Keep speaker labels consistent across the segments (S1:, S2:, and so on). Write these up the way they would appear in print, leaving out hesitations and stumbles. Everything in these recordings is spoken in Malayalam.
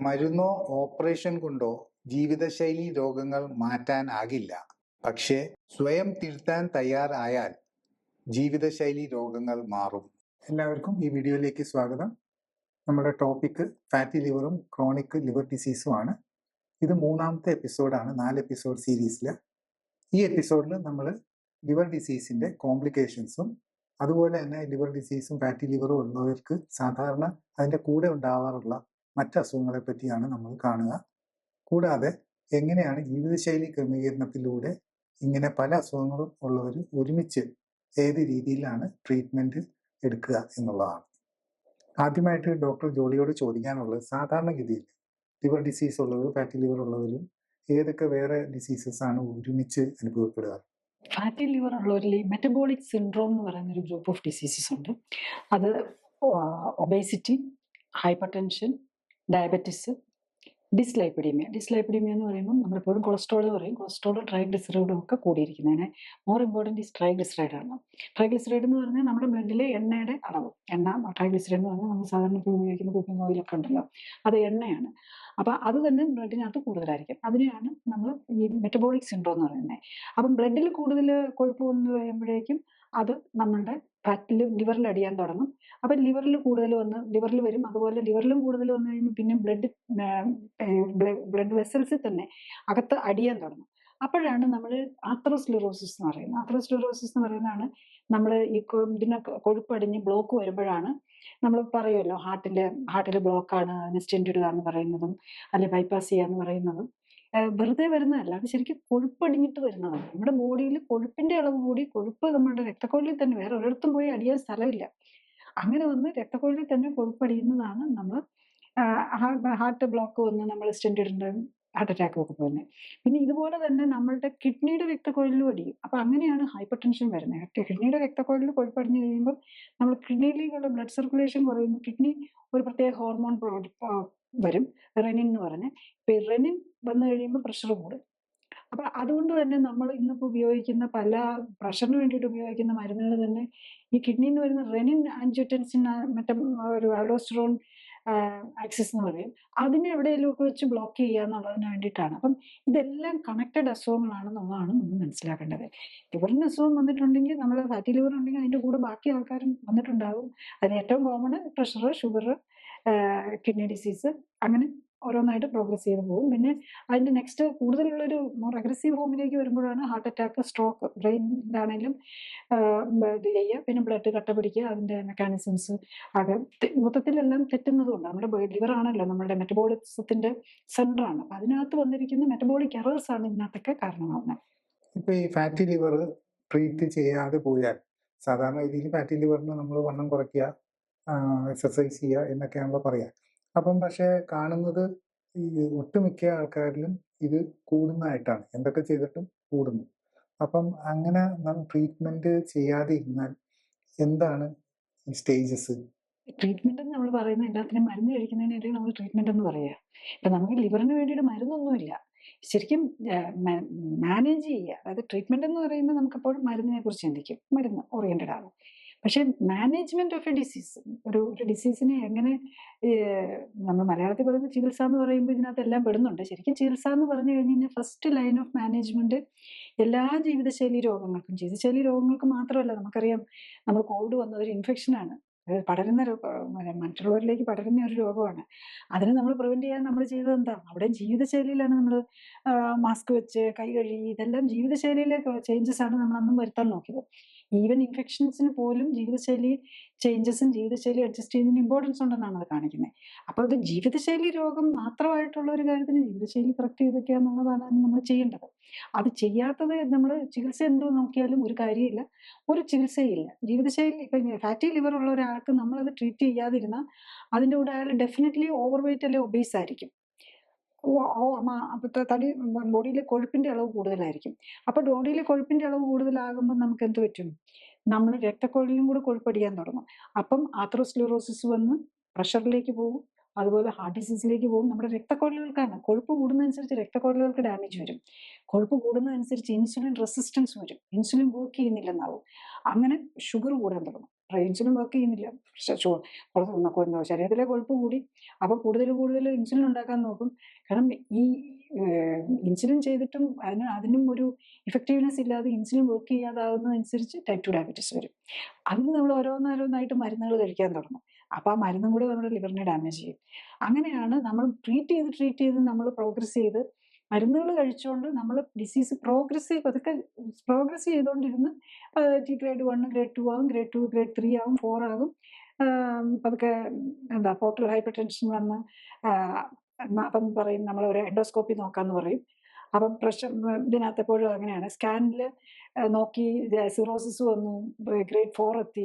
S1: മരുന്നോ ഓപ്പറേഷൻ കൊണ്ടോ ജീവിതശൈലി രോഗങ്ങൾ മാറ്റാനാകില്ല. പക്ഷേ സ്വയം തിരുത്താൻ തയ്യാറായാൽ ജീവിതശൈലി രോഗങ്ങൾ മാറും. എല്ലാവർക്കും ഈ വീഡിയോയിലേക്ക് സ്വാഗതം. നമ്മുടെ ടോപ്പിക്ക് ഫാറ്റി ലിവറും ക്രോണിക് ലിവർ ഡിസീസുമാണ്. ഇത് 3ാമത്തെ എപ്പിസോഡാണ് 4 എപ്പിസോഡ് സീരീസിൽ. ഈ എപ്പിസോഡിൽ നമ്മൾ ലിവർ ഡിസീസിൻ്റെ കോംപ്ലിക്കേഷൻസും അതുപോലെ തന്നെ ലിവർ ഡിസീസും ഫാറ്റി ലിവറും ഉള്ളവർക്ക് സാധാരണ അതിൻ്റെ കൂടെ ഉണ്ടാവാറുള്ള മറ്റ് അസുഖങ്ങളെ പറ്റിയാണ് നമ്മൾ കാണുക. കൂടാതെ എങ്ങനെയാണ് ജീവിതശൈലി ക്രമീകരണത്തിലൂടെ ഇങ്ങനെ പല അസുഖങ്ങളും ഉള്ളവർ ഒരുമിച്ച് ഏത് രീതിയിലാണ് ട്രീറ്റ്മെൻറ്റ് എടുക്കുക എന്നുള്ളതാണ്. ആദ്യമായിട്ട് ഡോക്ടർ ജോളിയോട് ചോദിക്കാനുള്ളത്, സാധാരണഗതിയിൽ ലിവർ ഡിസീസ് ഉള്ളവരും ഫാറ്റി ലിവർ ഉള്ളവരും ഏതൊക്കെ വേറെ ഡിസീസസ് ആണ് ഒരുമിച്ച് അനുഭവപ്പെടുക?
S2: ഫാറ്റി ലിവർ ഉള്ളവരിൽ മെറ്റബോളിക് സിൻഡ്രോം എന്ന് പറയുന്ന ഒരു ഗ്രൂപ്പ് ഓഫ് ഡിസീസസ് ഉണ്ട്. അത് obesity, hyper tension, diabetes, dyslipidaemia എന്ന് പറയുമ്പോൾ നമ്മളെപ്പോഴും കൊളസ്ട്രോൾ പറയും. കൊളസ്ട്രോളും ട്രൈഗ്ലിസറൈഡും ഒക്കെ കൂടിയിരിക്കുന്നതിന് മോർ ഇമ്പോർട്ടൻറ്റ് ഈസ് ട്രൈഗ്ലിസറൈഡ് ആണ്. ട്രൈഗ്ലിസറൈഡ് എന്ന് പറഞ്ഞാൽ നമ്മുടെ ബ്ലഡിലെ എണ്ണയുടെ അളവ്. ട്രൈഗ്ലിസറൈഡ് എന്ന് പറഞ്ഞാൽ നമ്മൾ സാധാരണ ഇപ്പോൾ ഉപയോഗിക്കുന്ന കുക്കിംഗ് ഓയിലൊക്കെ ഉണ്ടല്ലോ, അത് എണ്ണയാണ്. അപ്പം അത് തന്നെ ബ്ലഡിനകത്ത് കൂടുതലായിരിക്കും. അതിനെയാണ് നമ്മൾ ഈ മെറ്റബോളിക് സിൻഡ്രോം എന്ന് പറയുന്നത്. അപ്പം ബ്ലഡിൽ കൂടുതൽ കൊഴുപ്പ് വന്ന് കഴിയുമ്പോഴേക്കും അത് നമ്മളുടെ ഫാറ്റിൽ ലിവറിൽ അടിയാൻ തുടങ്ങും. അപ്പം ലിവറിൽ കൂടുതൽ വന്ന് ലിവറിൽ വരും. അതുപോലെ ലിവറിലും കൂടുതൽ വന്നു കഴിയുമ്പോൾ പിന്നെ ബ്ലഡ് വെസൽസിൽ തന്നെ അകത്ത് അടിയാൻ തുടങ്ങും. അപ്പോഴാണ് നമ്മൾ ആത്രോസ്ക്ലെറോസിസ് എന്ന് പറയുന്നത്. ആത്രോസ്ക്ലെറോസിസ് എന്ന് പറയുന്നതാണ് നമ്മൾ ഈ ഇതിനെ കൊഴുപ്പടിഞ്ഞ് ബ്ലോക്ക് വരുമ്പോഴാണ് നമ്മൾ പറയുമല്ലോ ഹാർട്ടിൽ ബ്ലോക്കാണ്, അതിന് സ്റ്റെന്റ് ഇടുക എന്ന് പറയുന്നതും അല്ലെങ്കിൽ ബൈപ്പാസ് ചെയ്യുക എന്ന് പറയുന്നതും വെറുതെ വരുന്നതല്ല. അത് ശരിക്കും കൊഴുപ്പടിഞ്ഞിട്ട് വരുന്നതാണ്. നമ്മുടെ ബോഡിയിൽ കൊഴുപ്പിന്റെ അളവ് കൂടി, കൊഴുപ്പ് നമ്മുടെ രക്തക്കൊഴലിൽ തന്നെ, വേറെ ഒരിടത്തും പോയി അടിയാൻ സ്ഥലമില്ല. അങ്ങനെ വന്ന് രക്തക്കൊഴലിൽ തന്നെ കൊഴുപ്പടിയുന്നതാണ് നമ്മൾ ഹാർട്ട് ബ്ലോക്ക് വന്ന് നമ്മൾ സ്റ്റെന്റ് ഇടേണ്ടതും ഹാർട്ട് അറ്റാക്ക് ഒക്കെ പോകുന്നത്. പിന്നെ ഇതുപോലെ തന്നെ നമ്മളുടെ കിഡ്നിയുടെ രക്തക്കൊഴലിലും അടിയും. അപ്പം അങ്ങനെയാണ് ഹൈപ്പർ ടെൻഷൻ വരുന്നത്. കിഡ്നിയുടെ രക്തക്കൊഴലിൽ കൊഴുപ്പടിഞ്ഞു കഴിയുമ്പോൾ നമ്മൾ കിഡ്നിയിലേക്കുള്ള ബ്ലഡ് സർക്കുലേഷൻ കുറയുന്നു. കിഡ്നി ഒരു പ്രത്യേക ഹോർമോൺ വരും, റെനിൻ എന്ന് പറഞ്ഞ്. ഇപ്പം റെനിൻ വന്നു കഴിയുമ്പോൾ പ്രഷർ കൂടും. അപ്പം അതുകൊണ്ട് തന്നെ നമ്മൾ ഇന്നിപ്പോൾ ഉപയോഗിക്കുന്ന പല പ്രഷറിന് വേണ്ടിയിട്ട് ഉപയോഗിക്കുന്ന മരുന്നുകൾ തന്നെ ഈ കിഡ്നിയിൽ നിന്ന് വരുന്ന റെനിൻ ആൻജിയോടെൻസിൻ ഒരു ആൽഡോസ്റ്ററോൺ ആക്സിസ് എന്ന് പറയും, അതിനെ എവിടെയെങ്കിലുമൊക്കെ വെച്ച് ബ്ലോക്ക് ചെയ്യുക എന്നുള്ളതിന് വേണ്ടിയിട്ടാണ്. അപ്പം ഇതെല്ലാം കണക്റ്റഡ് അസുഖങ്ങളാണെന്നുള്ളതാണ് നമ്മൾ മനസ്സിലാക്കേണ്ടത്. ലിവറിന് അസുഖം വന്നിട്ടുണ്ടെങ്കിൽ, നമ്മൾ ഫാറ്റി ലിവർ ഉണ്ടെങ്കിൽ അതിൻ്റെ കൂടെ ബാക്കി ആൾക്കാരും വന്നിട്ടുണ്ടാകും. അതിന് ഏറ്റവും common pressure, sugar, kidney disease, അങ്ങനെ ഓരോന്നായിട്ട് പ്രോഗ്രസ് ചെയ്ത് പോകും. പിന്നെ അതിൻ്റെ നെക്സ്റ്റ് കൂടുതലുള്ളൊരു മോർ അഗ്രസീവ് ഫോമിലേക്ക് വരുമ്പോഴാണ് ഹാർട്ട് അറ്റാക്ക്, സ്ട്രോക്ക്, ബ്രെയിനിലാണെങ്കിലും ഇത് ചെയ്യുക. പിന്നെ ബ്ലഡ് കട്ട പിടിക്കുക, അതിൻ്റെ മെക്കാനിസംസ് ആകെ മൊത്തത്തിലെല്ലാം തെറ്റുന്നതുകൊണ്ട്. നമ്മുടെ ലിവർ ആണല്ലോ നമ്മുടെ മെറ്റബോളിസത്തിൻ്റെ സെൻ്ററാണ്. അപ്പം അതിനകത്ത് വന്നിരിക്കുന്ന മെറ്റബോളിക് എറേഴ്സ് ആണ് ഇതിനകത്തൊക്കെ കാരണമാകുന്നത്.
S1: ഇപ്പോൾ ഈ ഫാറ്റി ലിവർ ട്രീറ്റ് ചെയ്യാതെ പോയാൽ, സാധാരണ രീതിയിൽ ഫാറ്റി ലിവറിന് നമ്മൾ വണ്ണം കുറയ്ക്കുക, എക്സസൈസ് ചെയ്യുക എന്നൊക്കെയാണല്ലോ പറയുക. അപ്പം പക്ഷേ കാണുന്നത് ഈ ഒട്ടുമിക്ക ആൾക്കാരിലും ഇത് കൂടുന്നതായിട്ടാണ്. എന്തൊക്കെ ചെയ്തിട്ടും കൂടുന്നു. അപ്പം അങ്ങനെ നാം ട്രീറ്റ്മെൻറ്റ് ചെയ്യാതെ ഇരുന്നാൽ എന്താണ് ഈ സ്റ്റേജസ്?
S2: ട്രീറ്റ്മെന്റ് എന്ന് നമ്മൾ പറയുന്നത് എല്ലാത്തിനും മരുന്ന് കഴിക്കുന്നതിനല്ലേ നമ്മൾ ട്രീറ്റ്മെന്റ് എന്ന് പറയുക. ഇപ്പം നമുക്ക് ലിവറിന് വേണ്ടിയിട്ട് മരുന്നൊന്നുമില്ല. ശരിക്കും മാനേജ് ചെയ്യുക. അതായത് ട്രീറ്റ്മെന്റ് എന്ന് പറയുമ്പോൾ നമുക്കെപ്പോഴും മരുന്നിനെ കുറിച്ച് ചിന്തിക്കും, മരുന്ന് ഓറിയന്റഡ് ആണ്. പക്ഷെ മാനേജ്മെന്റ് ഓഫ് എ ഡിസീസ്, ഒരു ഡിസീസിനെ എങ്ങനെ, നമ്മൾ മലയാളത്തിൽ പറയുന്ന ചികിത്സ എന്ന് പറയുമ്പോൾ ഇതിനകത്ത് എല്ലാം പെടുന്നുണ്ട്. ശരിക്കും ചികിത്സ എന്ന് പറഞ്ഞു കഴിഞ്ഞാൽ ഫസ്റ്റ് ലൈൻ ഓഫ് മാനേജ്മെന്റ് എല്ലാ ജീവിതശൈലി രോഗങ്ങൾക്കും, ജീവിതശൈലി രോഗങ്ങൾക്ക് മാത്രമല്ല, നമുക്കറിയാം നമ്മൾ കോവിഡ് വന്നത് ഒരു ഇൻഫെക്ഷനാണ്, പടരുന്ന മറ്റുള്ളവരിലേക്ക് പടരുന്ന ഒരു രോഗമാണ്. അതിനെ നമ്മൾ പ്രിവെന്റ് ചെയ്യാൻ നമ്മൾ ചെയ്തത് എന്താ? അവിടെ ജീവിതശൈലിയിലാണ് നമ്മൾ മാസ്ക് വെച്ച്, കൈ കഴുകി, ഇതെല്ലാം ജീവിതശൈലിയിലെ ചേഞ്ചസ് ആണ് നമ്മൾ അന്നും വരുത്താൻ നോക്കിയത്. ഈവൻ ഇൻഫെക്ഷൻസിന് പോലും ജീവിതശൈലി ചേഞ്ചസും ജീവിതശൈലി അഡ്ജസ്റ്റ് ചെയ്യുന്നതിന് ഇമ്പോർട്ടൻസ് ഉണ്ടെന്നാണ് അത് കാണിക്കുന്നത്. അപ്പോൾ അത് ജീവിതശൈലി രോഗം മാത്രമായിട്ടുള്ള ഒരു കാര്യത്തിന് ജീവിതശൈലി കറക്റ്റ് ചെയ്തൊക്കെയാ എന്നുള്ളതാണ് നമ്മൾ ചെയ്യേണ്ടത്. അത് ചെയ്യാത്തത് നമ്മൾ ചികിത്സ എന്തോ നോക്കിയാലും ഒരു കാര്യമില്ല, ഒരു ചികിത്സയില്ല. ജീവിതശൈലി ഇപ്പം ഫാറ്റി ലിവർ ഉള്ള ഒരാൾക്ക് നമ്മളത് ട്രീറ്റ് ചെയ്യാതിരുന്നാൽ അതിൻ്റെ കൂടെ അയാൾ ഡെഫിനറ്റ്ലി ഓവർ വെയിറ്റ് അല്ലെങ്കിൽ ഒബീസ് ആയിരിക്കും. തടി ബോഡിയിലെ കൊഴുപ്പിന്റെ അളവ് കൂടുതലായിരിക്കും. അപ്പോൾ ബോഡിയിലെ കൊഴുപ്പിന്റെ അളവ് കൂടുതലാകുമ്പോൾ നമുക്ക് എന്ത് പറ്റും? നമ്മൾ രക്തക്കൊഴലിലും കൂടെ കൊഴുപ്പടിയാൻ തുടങ്ങും. അപ്പം ആത്രോസ്ക്ലെറോസിസ് വന്ന് പ്രഷറിലേക്ക് പോകും, അതുപോലെ ഹാർട്ട് ഡിസീസിലേക്ക് പോകും. നമ്മുടെ രക്തക്കൊഴലുകൾക്കാണ് കൊഴുപ്പ് കൂടുന്നതനുസരിച്ച് രക്തക്കൊഴലുകൾക്ക് ഡാമേജ് വരും. കൊഴുപ്പ് കൂടുന്നതനുസരിച്ച് ഇൻസുലിൻ റെസിസ്റ്റൻസ് വരും, ഇൻസുലിൻ വർക്ക് ചെയ്യുന്നില്ലെന്നാവും. അങ്ങനെ ഷുഗർ കൂടാൻ തുടങ്ങും. ഇൻസുലിൻ വർക്ക് ചെയ്യുന്നില്ല. ശരീരത്തിലെ കൊഴുപ്പ് കൂടി. അപ്പോൾ കൂടുതൽ ഇൻസുലിൻ ഉണ്ടാക്കാൻ നോക്കും. കാരണം ഈ ഇൻസുലിൻ ചെയ്തിട്ടും അതിനും ഒരു ഇഫക്റ്റീവ്നെസ് ഇല്ലാതെ ഇൻസുലിൻ വർക്ക് ചെയ്യാതാവുന്നതനുസരിച്ച് ടൈപ്പ് 2 ഡയബറ്റീസ് വരും. അതിന് നമ്മൾ ഓരോന്നോരോന്നായിട്ട് മരുന്നുകൾ കഴിക്കാൻ തുടങ്ങും. അപ്പോൾ ആ മരുന്നും കൂടി നമ്മുടെ ലിവറിനെ ഡാമേജ് ചെയ്യും. അങ്ങനെയാണ് നമ്മൾ ട്രീറ്റ് ചെയ്ത് നമ്മൾ പ്രോഗ്രസ് ചെയ്ത് മരുന്നുകൾ കഴിച്ചുകൊണ്ട് നമ്മൾ ഡിസീസ് പതുക്കെ പ്രോഗ്രസ് ചെയ്തുകൊണ്ടിരുന്ന് ഗ്രേഡ് 1, ഗ്രേഡ് 2 ആകും, ഗ്രേഡ് 2, ഗ്രേഡ് 3 ആകും, 4 ആകും. പതുക്കെ പോർട്ടൽ ഹൈപ്പർ ടെൻഷൻ വന്ന് അപ്പം പറയും നമ്മൾ ഒരു എൻഡോസ്കോപ്പി നോക്കാമെന്ന് പറയും. അപ്പം പ്രഷർ ഇതിനകത്ത് എപ്പോഴും അങ്ങനെയാണ്. സ്കാനിൽ നോക്കി സിറോസിസ് വന്നു, ഗ്രേഡ് 4 എത്തി.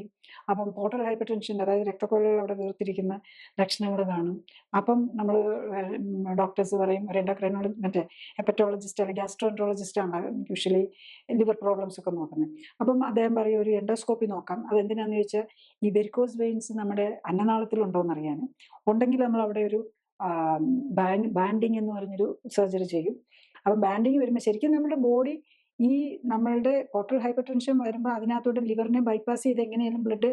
S2: അപ്പം പോർട്ടൽ ഹൈപ്പർ ടെൻഷൻ, അതായത് രക്തക്കൊഴലുകൾ അവിടെ വീർത്തിരിക്കുന്ന ലക്ഷണങ്ങൾ കാണും. അപ്പം നമ്മൾ ഡോക്ടേഴ്സ് പറയും, ഒരു മറ്റേ ഹെപ്പറ്റോളജിസ്റ്റ് അല്ലെങ്കിൽ ഗ്യാസ്ട്രോഎൻട്രോളജിസ്റ്റ് ആണ് യൂഷ്വലി ലിവർ പ്രോബ്ലംസ് ഒക്കെ നോക്കുന്നത്. അപ്പം അദ്ദേഹം പറയും ഒരു എൻഡോസ്കോപ്പി നോക്കാം. അതെന്തിനാന്ന് ചോദിച്ചാൽ ഈ വെരിക്കോസ് വെയിൻസ് നമ്മുടെ അന്നനാളത്തിലുണ്ടോയെന്ന് അറിയാൻ. ഉണ്ടെങ്കിൽ നമ്മൾ അവിടെ ഒരു ബാൻഡിങ് എന്ന് പറഞ്ഞൊരു സർജറി ചെയ്യും. അപ്പം ബാൻഡിങ് വരുമ്പോൾ ശരിക്കും നമ്മുടെ ബോഡി ഈ നമ്മളുടെ പോർട്ടൽ ഹൈപ്പർ ടെൻഷൻ വരുമ്പോൾ അതിനകത്തോട്ട് ലിവറിനെ ബൈപ്പാസ് ചെയ്ത് എങ്ങനെയാലും ബ്ലഡ്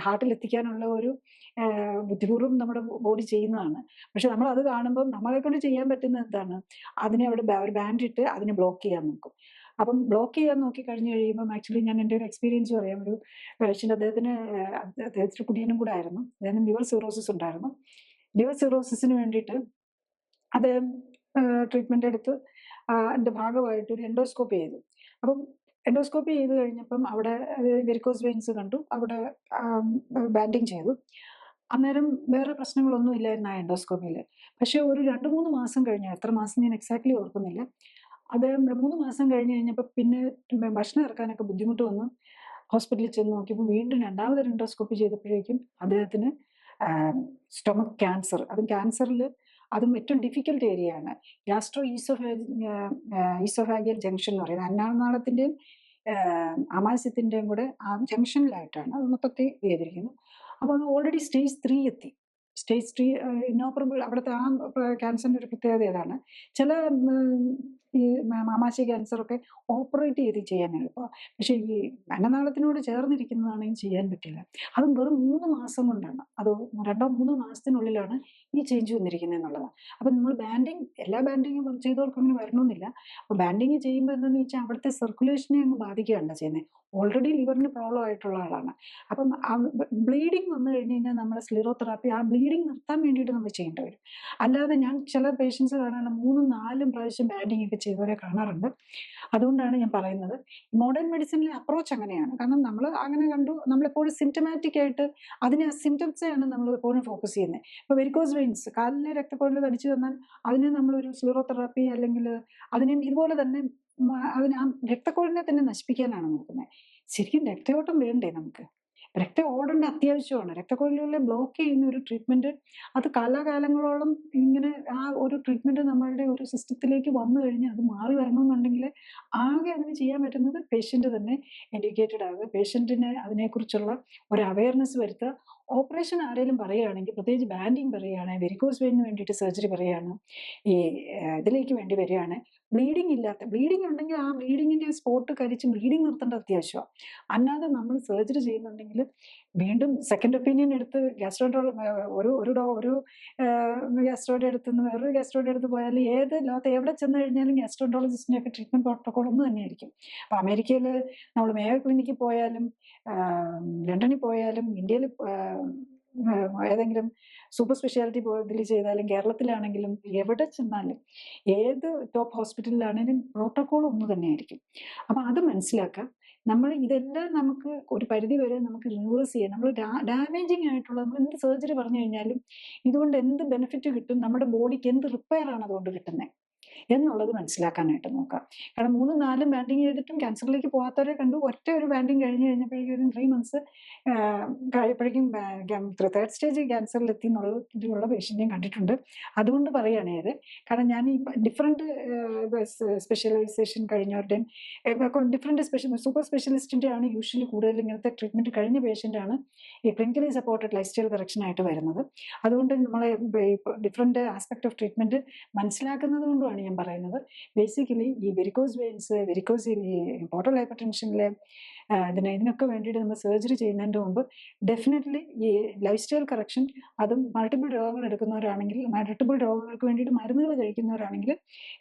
S2: ഹാർട്ടിൽ എത്തിക്കാനുള്ള ഒരു ബുദ്ധിപൂർവ്വം നമ്മുടെ ബോഡി ചെയ്യുന്നതാണ്. പക്ഷെ നമ്മൾ അത് കാണുമ്പോൾ നമ്മളെ കൊണ്ട് ചെയ്യാൻ പറ്റുന്ന എന്താണ്, അതിനെ അവിടെ ഒരു ബാൻഡ് ഇട്ട് അതിനെ ബ്ലോക്ക് ചെയ്യാൻ നോക്കും. അപ്പം ബ്ലോക്ക് ചെയ്യാൻ നോക്കി കഴിഞ്ഞ് കഴിയുമ്പം ആക്ച്വലി ഞാൻ എൻ്റെ ഒരു എക്സ്പീരിയൻസ് പറയാം. ഒരു പേഷ്യൻ്റ് അദ്ദേഹത്തിന് കുടിയനും കൂടെ ആയിരുന്നു. അദ്ദേഹത്തിന് ലിവർ സിറോസിസ് ഉണ്ടായിരുന്നു. ലിവർ സിറോസിസിന് വേണ്ടിയിട്ട് അദ്ദേഹം ട്രീറ്റ്മെൻ്റ് എടുത്ത് അതിൻ്റെ ഭാഗമായിട്ട് ഒരു എൻഡോസ്കോപ്പി ചെയ്തു. അപ്പം എൻഡോസ്കോപ്പി ചെയ്ത് കഴിഞ്ഞപ്പം അവിടെ വെരിക്കോസ് വെയിൻസ് കണ്ടു, അവിടെ ബാൻഡിങ് ചെയ്തു. അന്നേരം വേറെ പ്രശ്നങ്ങളൊന്നും ഇല്ലായിരുന്നു ആ എൻഡോസ്കോപ്പിയിൽ. പക്ഷേ ഒരു 2-3 മാസം കഴിഞ്ഞ്, എത്ര മാസം ഞാൻ എക്സാക്ട്ലി ഓർക്കുന്നില്ല, അത് 3 മാസം കഴിഞ്ഞപ്പോൾ പിന്നെ ഭക്ഷണം ഇറക്കാനൊക്കെ ബുദ്ധിമുട്ട് വന്നു. ഹോസ്പിറ്റലിൽ ചെന്ന് നോക്കിയപ്പോൾ വീണ്ടും രണ്ടാമത് എൻഡോസ്കോപ്പി ചെയ്തപ്പോഴേക്കും അദ്ദേഹത്തിന് സ്റ്റൊമക് ക്യാൻസർ. അതും ക്യാൻസറിൽ അതും ഏറ്റവും ഡിഫിക്കൽട്ട് ഏരിയ ആണ്. ഈസോഫാഗിയൽ ജംഗ്ഷൻ എന്ന് പറയുന്നത് അന്നനാളത്തിൻ്റെയും ആമാശയത്തിൻ്റെയും കൂടെ ആ ജംഗ്ഷനിലായിട്ടാണ് അത് മൊത്തത്തിൽ ചെയ്തിരിക്കുന്നത്. അപ്പോൾ അത് ഓൾറെഡി സ്റ്റേജ് 3 എത്തി. സ്റ്റേജ് 3 ഇന്നോപ്പറബിൾ. അവിടുത്തെ ആ ക്യാൻസറിൻ്റെ ഒരു പ്രത്യേകത ഏതാണ്, ചില ഈ ആമാശയ ക്യാൻസറൊക്കെ ഓപ്പറേറ്റ് ചെയ്ത് ചെയ്യാൻ എളുപ്പമാണ്. പക്ഷേ ഈ അന്നനാളത്തിനോട് ചേർന്നിരിക്കുന്നതാണെങ്കിൽ ചെയ്യാൻ പറ്റില്ല. അതും വെറും 3 മാസം കൊണ്ടാണ്, അത് 2-3 മാസത്തിനുള്ളിലാണ് ഈ ചേഞ്ച് വന്നിരിക്കുന്നത് എന്നുള്ളതാണ്. അപ്പം നമ്മൾ എല്ലാ ബാൻഡിങ്ങും ചെയ്തവർക്ക് അങ്ങനെ വരണമെന്നില്ല. അപ്പോൾ ബാൻഡിങ് ചെയ്യുമ്പോൾ എന്താണെന്ന് വെച്ചാൽ അവിടുത്തെ സർക്കുലേഷനെ അങ്ങ് ബാധിക്കുകയല്ല ചെയ്യുന്നത്. ഓൾറെഡി ലിവറിന് പ്രോബ്ലം ആയിട്ടുള്ള ആളാണ്. അപ്പം ബ്ലീഡിങ് വന്നു കഴിഞ്ഞ് കഴിഞ്ഞാൽ നമ്മൾ സ്ലിറോതെറാപ്പി ആ ബ്ലീഡിങ് നിർത്താൻ വേണ്ടിയിട്ട് നമ്മൾ ചെയ്യേണ്ടി വരും. അല്ലാതെ ഞാൻ ചില പേഷ്യൻസ് കാണാറുണ്ട് 3-4 പ്രാവശ്യം ബാൻഡിങ് ഒക്കെ ചെയ്തവരെ കാണാറുണ്ട്. അതുകൊണ്ടാണ് ഞാൻ പറയുന്നത് മോഡേൺ മെഡിസിനിലെ അപ്രോച്ച് അങ്ങനെയാണ്. കാരണം നമ്മൾ അങ്ങനെ കണ്ടു, നമ്മളെപ്പോഴും സിംറ്റമാറ്റിക് ആയിട്ട് അതിനെ സിംറ്റംസാണ് നമ്മൾ എപ്പോഴും ഫോക്കസ് ചെയ്യുന്നത്. ഇപ്പോൾ വെരിക്കോസ് വെയിൻസ്, കാലിലെ രക്തക്കൊഴൽ തടിച്ചു വന്നാൽ അതിനെ നമ്മളൊരു സ്ലിറോതെറാപ്പി അല്ലെങ്കിൽ അതിനെ ഇതുപോലെ തന്നെ അതിന് ആ രക്തക്കൊഴലിനെ തന്നെ നശിപ്പിക്കാനാണ് നോക്കുന്നത്. ശരിക്കും രക്തയോട്ടം വേണ്ടേ നമുക്ക്? രക്തം ഓടേണ്ട അത്യാവശ്യമാണ്. രക്തക്കൊഴലുകളെ ബ്ലോക്ക് ചെയ്യുന്ന ഒരു ട്രീറ്റ്മെൻറ്റ് അത് കാലാകാലങ്ങളോളം ഇങ്ങനെ ആ ഒരു ട്രീറ്റ്മെൻറ്റ് നമ്മളുടെ ഒരു സിസ്റ്റത്തിലേക്ക് വന്നു കഴിഞ്ഞാൽ അത് മാറി വരണമെന്നുണ്ടെങ്കിൽ ആകെ അതിന് ചെയ്യാൻ പറ്റുന്നത് പേഷ്യൻ്റ് തന്നെ എഡ്യൂക്കേറ്റഡ് ആകുക, പേഷ്യൻറ്റിന് അതിനെക്കുറിച്ചുള്ള ഒരു അവയർനെസ് വരുത്തുക. ഓപ്പറേഷൻ ആരെങ്കിലും പറയുകയാണെങ്കിൽ, പ്രത്യേകിച്ച് ബാൻഡിങ് പറയുകയാണെങ്കിൽ, വെരിക്കോസ് വെയിനിന് വേണ്ടിയിട്ട് സർജറി പറയുകയാണ്, ഈ ഇതിലേക്ക് വേണ്ടി വരികയാണ്, ബ്ലീഡിങ് ഉണ്ടെങ്കിൽ ആ ബ്ലീഡിങ്ങിൻ്റെ സ്പോട്ട് കരിച്ച് ബ്ലീഡിങ് നിർത്തേണ്ട അത്യാവശ്യമാണ്. അല്ലാതെ നമ്മൾ സർജറി ചെയ്യുന്നുണ്ടെങ്കിൽ വീണ്ടും സെക്കൻഡ് ഒപ്പീനിയൻ എടുത്ത് ഒരു ഗ്യാസ്ട്രോയുടെ അടുത്ത് നിന്ന് വേറൊരു ഗ്യാസ്ട്രോയുടെ അടുത്ത് പോയാൽ ലോകത്ത് എവിടെ ചെന്ന് കഴിഞ്ഞാലും ഗ്യാസ്ട്രോൻട്രോളജിസ്റ്റിൻ്റെയൊക്കെ ട്രീറ്റ്മെൻറ്റ് പ്രോട്ടോക്കോൾ ഒന്ന് തന്നെയായിരിക്കും. അപ്പോൾ അമേരിക്കയിൽ നമ്മൾ മേയോ ക്ലിനിക്കിൽ പോയാലും ലണ്ടനിൽ പോയാലും ഇന്ത്യയിൽ ഏതെങ്കിലും സൂപ്പർ സ്പെഷ്യാലിറ്റി ഇതിൽ ചെയ്താലും കേരളത്തിലാണെങ്കിലും എവിടെ ചെന്നാലും ഏത് ടോപ്പ് ഹോസ്പിറ്റലിലാണെങ്കിലും പ്രോട്ടോക്കോൾ ഒന്ന് തന്നെയായിരിക്കും. അപ്പം അത് മനസ്സിലാക്കാം. നമ്മൾ ഇതെല്ലാം നമുക്ക് ഒരു പരിധി വരെ നമുക്ക് റിവേഴ്സ് ചെയ്യാം. നമ്മൾ ഡാമേജിങ് ആയിട്ടുള്ള നമ്മൾ എന്ത് സർജറി പറഞ്ഞു കഴിഞ്ഞാലും ഇതുകൊണ്ട് എന്ത് ബെനിഫിറ്റ് കിട്ടും, നമ്മുടെ ബോഡിക്ക് എന്ത് റിപ്പയർ ആണ് അതുകൊണ്ട് കിട്ടുന്നത് എന്നുള്ളത് മനസ്സിലാക്കാനായിട്ട് നോക്കാം. കാരണം 3-4 ബാൻഡിങ് ചെയ്തിട്ടും ക്യാൻസറിലേക്ക് പോകാത്തവരെ കണ്ടു. ഒറ്റ ഒരു ബാൻഡിങ് കഴിഞ്ഞപ്പോഴേക്കും ഒരു 3 months കഴിയുമ്പോഴേക്കും 3rd സ്റ്റേജ് ക്യാൻസറിൽ എത്തി എന്നുള്ള പേഷ്യൻ്റെയും കണ്ടിട്ടുണ്ട്. അതുകൊണ്ട് പറയുകയാണ് ഇത്. കാരണം ഞാൻ ഈ ഡിഫറെൻറ്റ് സ്പെഷ്യലൈസേഷൻ കഴിഞ്ഞവരുടെയും ഡിഫറെൻറ്റ് സൂപ്പർ സ്പെഷ്യലിസ്റ്റിൻ്റെ ആണ് യൂഷ്വലി കൂടുതൽ ഇങ്ങനത്തെ ട്രീറ്റ്മെൻറ്റ് കഴിഞ്ഞ പേഷ്യൻ്റാണ് ഈ ക്ലിനിക്കലി സപ്പോർട്ടഡ് ലൈഫ് സ്റ്റൈൽ കറക്ഷനായിട്ട് വരുന്നത്. അതുകൊണ്ട് നമ്മളെ ഡിഫറെൻറ്റ് ആസ്പെക്ട് ഓഫ് ട്രീറ്റ്മെൻറ്റ് മനസ്സിലാക്കുന്നത് കൊണ്ടുമാണ് ഞാൻ ഞാൻ പറയുന്നത്. ബേസിക്കലി ഈ വെരിക്കോസ് വെയിൻസ്, വെരിക്കോസ് ഈ പോർട്ടൽ ഹൈപ്പർ ടെൻഷനിലെ ഇതിനൊക്കെ വേണ്ടിയിട്ട് നമ്മൾ സർജറി ചെയ്യുന്നതിൻ്റെ മുമ്പ് ഡെഫിനറ്റ്ലി ഈ ലൈഫ് സ്റ്റൈൽ കറക്ഷൻ, അതും മൾട്ടിപ്പിൾ രോഗങ്ങൾ എടുക്കുന്നവരാണെങ്കിൽ, മൾട്ടിപ്പിൾ രോഗങ്ങൾക്ക് വേണ്ടിയിട്ട് മരുന്നുകൾ കഴിക്കുന്നവരാണെങ്കിൽ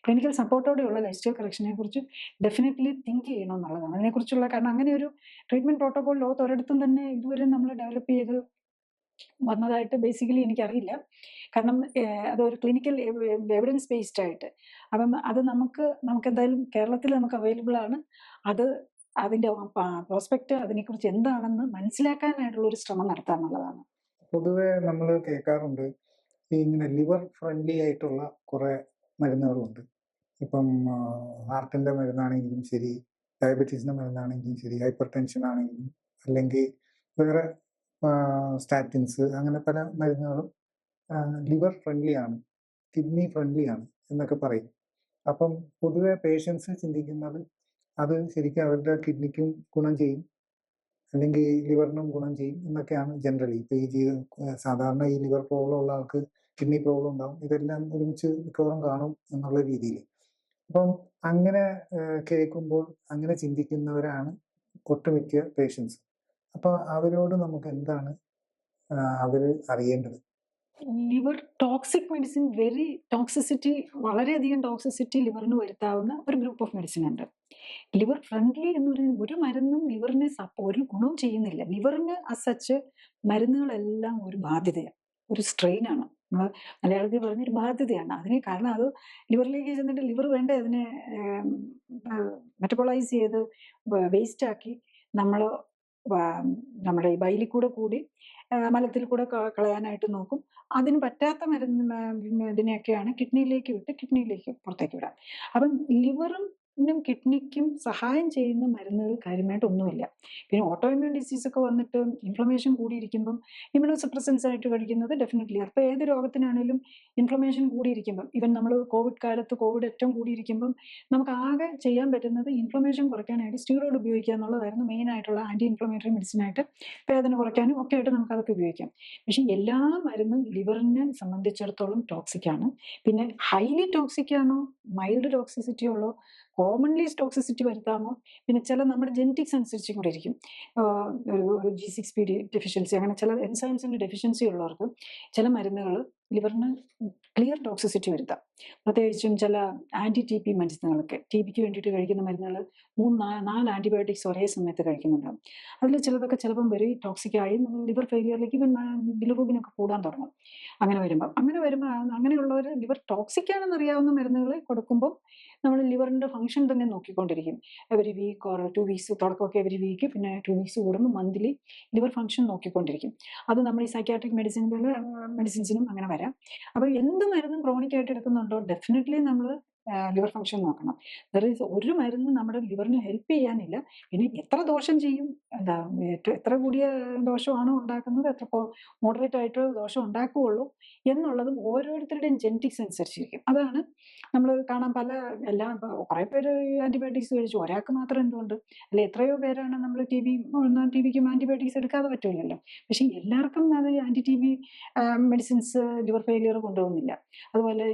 S2: ക്ലിനിക്കൽ സപ്പോർട്ടോടെയുള്ള ലൈഫ് സ്റ്റൈൽ കറക്ഷനെ കുറിച്ച് ഡെഫിനറ്റ്ലി തിങ്ക് ചെയ്യണം എന്നുള്ളതാണ്. അതിനെക്കുറിച്ചുള്ള, കാരണം അങ്ങനെ ഒരു ട്രീറ്റ്മെൻറ്റ് പ്രോട്ടോകോൾ ലോകത്ത് ഒരിടത്തും തന്നെ ഇതുവരെ നമ്മൾ ഡെവലപ്പ് ചെയ്ത് വന്നതായിട്ട് ബേസിക്കലി എനിക്കറിയില്ല. കാരണം അതൊരു ക്ലിനിക്കൽ എവിഡൻസ് ബേസ്ഡ് ആയിട്ട്. അപ്പം അത് നമുക്ക് എന്തായാലും കേരളത്തിൽ നമുക്ക് അവൈലബിൾ ആണ്. അത് അതിൻ്റെ പ്രോസ്പെക്റ്റ്, അതിനെക്കുറിച്ച് എന്താണെന്ന് മനസ്സിലാക്കാനായിട്ടുള്ള ഒരു ശ്രമം നടത്തുക എന്നുള്ളതാണ്.
S1: പൊതുവെ നമ്മൾ കേൾക്കാറുണ്ട് ഈ ഇങ്ങനെ ലിവർ ഫ്രണ്ട്ലി ആയിട്ടുള്ള കുറേ മരുന്നുകളുണ്ട്. ഇപ്പം ഹാർട്ടിൻ്റെ മരുന്നാണെങ്കിലും ശരി, ഡയബറ്റീസിൻ്റെ മരുന്നാണെങ്കിലും ശരി, ഹൈപ്പർ ടെൻഷൻ ആണെങ്കിലും, അല്ലെങ്കിൽ വേറെ സ്റ്റാറ്റിൻസ്, അങ്ങനെ പല മരുന്നുകളും ലിവർ ഫ്രണ്ട്ലി ആണ്, കിഡ്നി ഫ്രണ്ട്ലി ആണ് എന്നൊക്കെ പറയും. അപ്പം പൊതുവെ പേഷ്യൻസ് ചിന്തിക്കുന്നത് അത് ശരിക്കും അവരുടെ കിഡ്നിക്കും ഗുണം ചെയ്യും, അല്ലെങ്കിൽ ലിവറിനും ഗുണം ചെയ്യും എന്നൊക്കെയാണ് ജനറലി. ഇപ്പോൾ സാധാരണ ഈ ലിവർ പ്രോബ്ലം ഉള്ള ആൾക്ക് കിഡ്നി പ്രോബ്ലം ഉണ്ടാവും, ഇതെല്ലാം ഒരുമിച്ച് മിക്കവാറും കാണും എന്നുള്ള രീതിയിൽ. അപ്പം അങ്ങനെ കേൾക്കുമ്പോൾ അങ്ങനെ ചിന്തിക്കുന്നവരാണ് ഒട്ടുമിക്ക പേഷ്യൻസ്. അപ്പോൾ അവരോട് നമുക്ക് എന്താണ് അവർ അറിയേണ്ടത്?
S2: ലിവർ ടോക്സിക് മെഡിസിൻ, വളരെയധികം ടോക്സിസിറ്റി ലിവറിന് വരുത്താവുന്ന ഒരു ഗ്രൂപ്പ് ഓഫ് മെഡിസിൻ ഉണ്ട്. ലിവർ ഫ്രണ്ട്ലി എന്ന് പറയുന്ന ഒരു മരുന്നും ലിവറിനെ ഒരു ഗുണവും ചെയ്യുന്നില്ല. ലിവറിന് അസച്ച് മരുന്നുകളെല്ലാം ഒരു ബാധ്യതയാണ്, ഒരു സ്ട്രെയിനാണ്. നമ്മൾ മലയാളത്തിൽ പറഞ്ഞൊരു ബാധ്യതയാണ്. അതിന് കാരണം അത് ലിവറിലേക്ക് ചെന്നിട്ട് ലിവർ വേണ്ട അതിനെ മെറ്റബോളൈസ് ചെയ്ത് വേസ്റ്റാക്കി നമ്മൾ നമ്മുടെ ഈ ബൈലിൽ കൂടി മലത്തിൽ കൂടെ കളയാനായിട്ട് നോക്കും. അതിന് പറ്റാത്ത ഇതിനെയൊക്കെയാണ് കിഡ്നിയിലേക്ക് പുറത്തേക്ക് വിടാം. അപ്പം ലിവറും കിഡ്നിക്കും സഹായം ചെയ്യുന്ന മരുന്നുകൾ കാര്യമായിട്ട് ഒന്നുമില്ല. പിന്നെ ഓട്ടോ ഇമ്മ്യൂൺ ഡിസീസ് ഒക്കെ വന്നിട്ട് ഇൻഫ്ലമേഷൻ കൂടിയിരിക്കുമ്പം ഇമ്മ്യൂണോ സപ്രസൻസ് ആയിട്ട് കഴിക്കുന്നത് ഡെഫിനറ്റ്ലി. അപ്പോൾ ഏത് രോഗത്തിനാണെങ്കിലും ഇൻഫ്ലമേഷൻ കൂടിയിരിക്കുമ്പം, ഈവൻ നമ്മൾ കോവിഡ് കാലത്ത് കോവിഡ് ഏറ്റവും കൂടിയിരിക്കുമ്പം നമുക്ക് ആകെ ചെയ്യാൻ പറ്റുന്നത് ഇൻഫ്ലമേഷൻ കുറയ്ക്കാനായിട്ട് സ്റ്റീറോയിഡ് ഉപയോഗിക്കുക എന്നുള്ളതായിരുന്നു മെയിൻ ആയിട്ടുള്ള ആൻറ്റി ഇൻഫ്ലമേറ്ററി മെഡിസിനായിട്ട്. വേദന കുറയ്ക്കാനും ഒക്കെ ആയിട്ട് നമുക്ക് അതൊക്കെ ഉപയോഗിക്കാം. പക്ഷേ എല്ലാ മരുന്നും ലിവറിനെ സംബന്ധിച്ചിടത്തോളം ടോക്സിക് ആണ്. പിന്നെ ഹൈലി ടോക്സിക് ആണോ, മൈൽഡ് ടോക്സിസിറ്റി ഉള്ളോ, കോമൺലി ടോക്സിസിറ്റി വരുത്താമോ, പിന്നെ ചില നമ്മുടെ ജെനറ്റിക്സ് അനുസരിച്ചും കൂടെ ഇരിക്കും. ഒരു G6PD ഡെഫിഷ്യൻസി, അങ്ങനെ ചില എൻസൈംസിൻ്റെ ഡെഫിഷ്യൻസി ഉള്ളവർക്ക് ചില മരുന്നുകൾ ലിവറിന് ക്ലിയർ ടോക്സിസിറ്റി വരുത്താം. പ്രത്യേകിച്ചും ചില ആൻറ്റി TB മരുന്നുകളൊക്കെ, TBക്ക് വേണ്ടിയിട്ട് കഴിക്കുന്ന മരുന്നുകൾ 3-4 ആൻറ്റിബയോട്ടിക്സ് ഒരേ സമയത്ത് കഴിക്കുന്നുണ്ടാകും. അതിൽ ചിലതൊക്കെ ചിലപ്പം വെരി ടോക്സിക് ആയി ലിവർ ഫെയിലിയറിലേക്ക് ബിലിറൂബിനൊക്കെ കൂടാൻ തുടങ്ങും. അങ്ങനെ വരുമ്പോൾ അങ്ങനെയുള്ളവർ ലിവർ ടോക്സിക് ആണെന്ന് അറിയാവുന്ന മരുന്നുകൾ കൊടുക്കുമ്പോൾ നമ്മൾ ലിവറിൻ്റെ ഫംഗ്ഷൻ തന്നെ നോക്കിക്കൊണ്ടിരിക്കും. എവരി വീക്ക് ഓർ 2 വീക്സ്, തുടക്കമൊക്കെ എവരി വീക്ക്, പിന്നെ 2 വീക്സ് കൂടുമ്പോൾ മന്ത്ലി ലിവർ ഫംഗ്ഷൻ നോക്കിക്കൊണ്ടിരിക്കും. അത് നമ്മൾ ഈ സൈക്യാട്രിക് മെഡിസിൻസിനും അങ്ങനെ വരാം. അപ്പോൾ എന്ത് മരുന്നും ക്രോണിക് ആയിട്ട് എടുക്കുന്നുണ്ടോ ഡെഫിനറ്റ്ലി നമ്മൾ ലിവർ ഫംഗ്ഷൻ നോക്കണം. ഒരു മരുന്ന് നമ്മുടെ ലിവറിന് ഹെൽപ്പ് ചെയ്യാനില്ല. പിന്നെ എത്ര ദോഷം ചെയ്യും, എത്ര കൂടിയ ദോഷമാണോ ഉണ്ടാക്കുന്നത്, എത്ര മോഡറേറ്റ് ആയിട്ട് ദോഷം ഉണ്ടാക്കുകയുള്ളൂ എന്നുള്ളതും ഓരോരുത്തരുടെയും ജെനറ്റിക്സ് അനുസരിച്ചിരിക്കും. അതാണ് നമ്മൾ കാണാൻ കുറേ പേര് ആൻറ്റിബയോട്ടിക്സ് കഴിച്ചു, ഒരാൾക്ക് മാത്രം എന്തുകൊണ്ട്, അല്ലെ എത്രയോ പേരാണ് നമ്മൾ TBക്കും ആൻറ്റിബയോട്ടിക്സ് എടുക്കാതെ പറ്റില്ലല്ലോ. പക്ഷേ എല്ലാവർക്കും അത് TB മെഡിസിൻസ് ലിവർ ഫെയിലിയർ കൊണ്ടുപോകുന്നില്ല. അതുപോലെ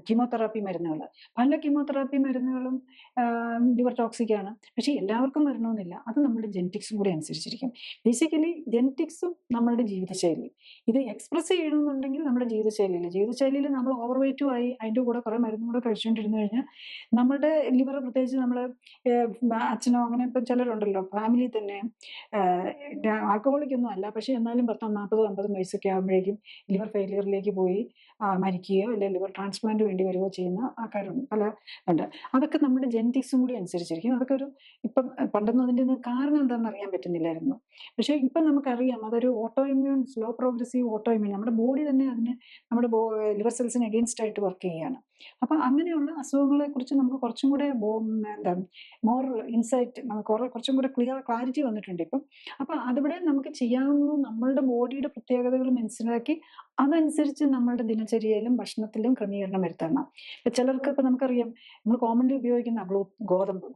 S2: കീമോതെറാപ്പി മരുന്നുകൾ, പല കീമോതെറാപ്പി മരുന്നുകളും ലിവർ ടോക്സിക് ആണ്. പക്ഷേ എല്ലാവർക്കും വരണമെന്നില്ല. അത് നമ്മുടെ ജെനറ്റിക്സും കൂടി അനുസരിച്ചിരിക്കും. ബേസിക്കലി ജെനറ്റിക്സും നമ്മളുടെ ജീവിതശൈലിയും ഇത് എക്സ്പ്രസ് ചെയ്യണമെന്നുണ്ടെങ്കിൽ നമ്മുടെ ജീവിതശൈലിയിൽ നമ്മൾ ഓവർ വെയ്റ്റും ആയി അതിൻ്റെ കൂടെ കുറേ മരുന്നും കൂടെ കഴിച്ചുകൊണ്ടിരുന്നു കഴിഞ്ഞാൽ നമ്മുടെ ലിവർ, പ്രത്യേകിച്ച് നമ്മൾ അച്ഛനോ അങ്ങനെ ഇപ്പം ചിലരുണ്ടല്ലോ ഫാമിലി തന്നെ ആൽക്കഹോളിക്കൊന്നും അല്ല, പക്ഷേ എന്നാലും 40-50 വയസ്സൊക്കെ ആകുമ്പോഴേക്കും ലിവർ ഫെയിലിയറിലേക്ക് പോയി മരിക്കുകയോ അല്ലെങ്കിൽ ലിവർ ട്രാൻസ്പ്ലാന്റ് വേണ്ടി വരികയോ ചെയ്യുന്ന ആൾക്കാരുണ്ട്, ഉണ്ട്. അതൊക്കെ നമ്മുടെ ജെനറ്റിക്സും കൂടി അനുസരിച്ചിരിക്കും. അതൊക്കെ ഇപ്പം പണ്ടൊന്നും അതിൻ്റെ കാരണം എന്താണെന്ന് അറിയാൻ പറ്റുന്നില്ലായിരുന്നു. പക്ഷേ ഇപ്പം നമുക്കറിയാം അതൊരു സ്ലോ പ്രോഗ്രസീവ് ഓട്ടോ ഇമ്മ്യൂൺ, നമ്മുടെ ബോഡി തന്നെ നമ്മുടെ ലിവർ സെൽസിന് അഗെയിൻസ്റ്റ് ആയിട്ട് വർക്ക് ചെയ്യുകയാണ്. അപ്പം അങ്ങനെയുള്ള അസുഖങ്ങളെ കുറിച്ച് നമുക്ക് കുറച്ചും കൂടെ മോർ ഇൻസൈറ്റ്, കുറച്ചും കൂടെ ക്ലാരിറ്റി വന്നിട്ടുണ്ട് ഇപ്പം. അപ്പം അതിവിടെ നമുക്ക് ചെയ്യാവുന്ന നമ്മളുടെ ബോഡിയുടെ പ്രത്യേകതകൾ മനസ്സിലാക്കി അതനുസരിച്ച് നമ്മളുടെ ദിനചര്യയിലും ഭക്ഷണത്തിലും ക്രമീകരണം വരുത്തണം. ഇപ്പം ചിലർക്ക്, ഇപ്പം നമുക്കറിയാം നമ്മൾ കോമൺലി ഉപയോഗിക്കുന്ന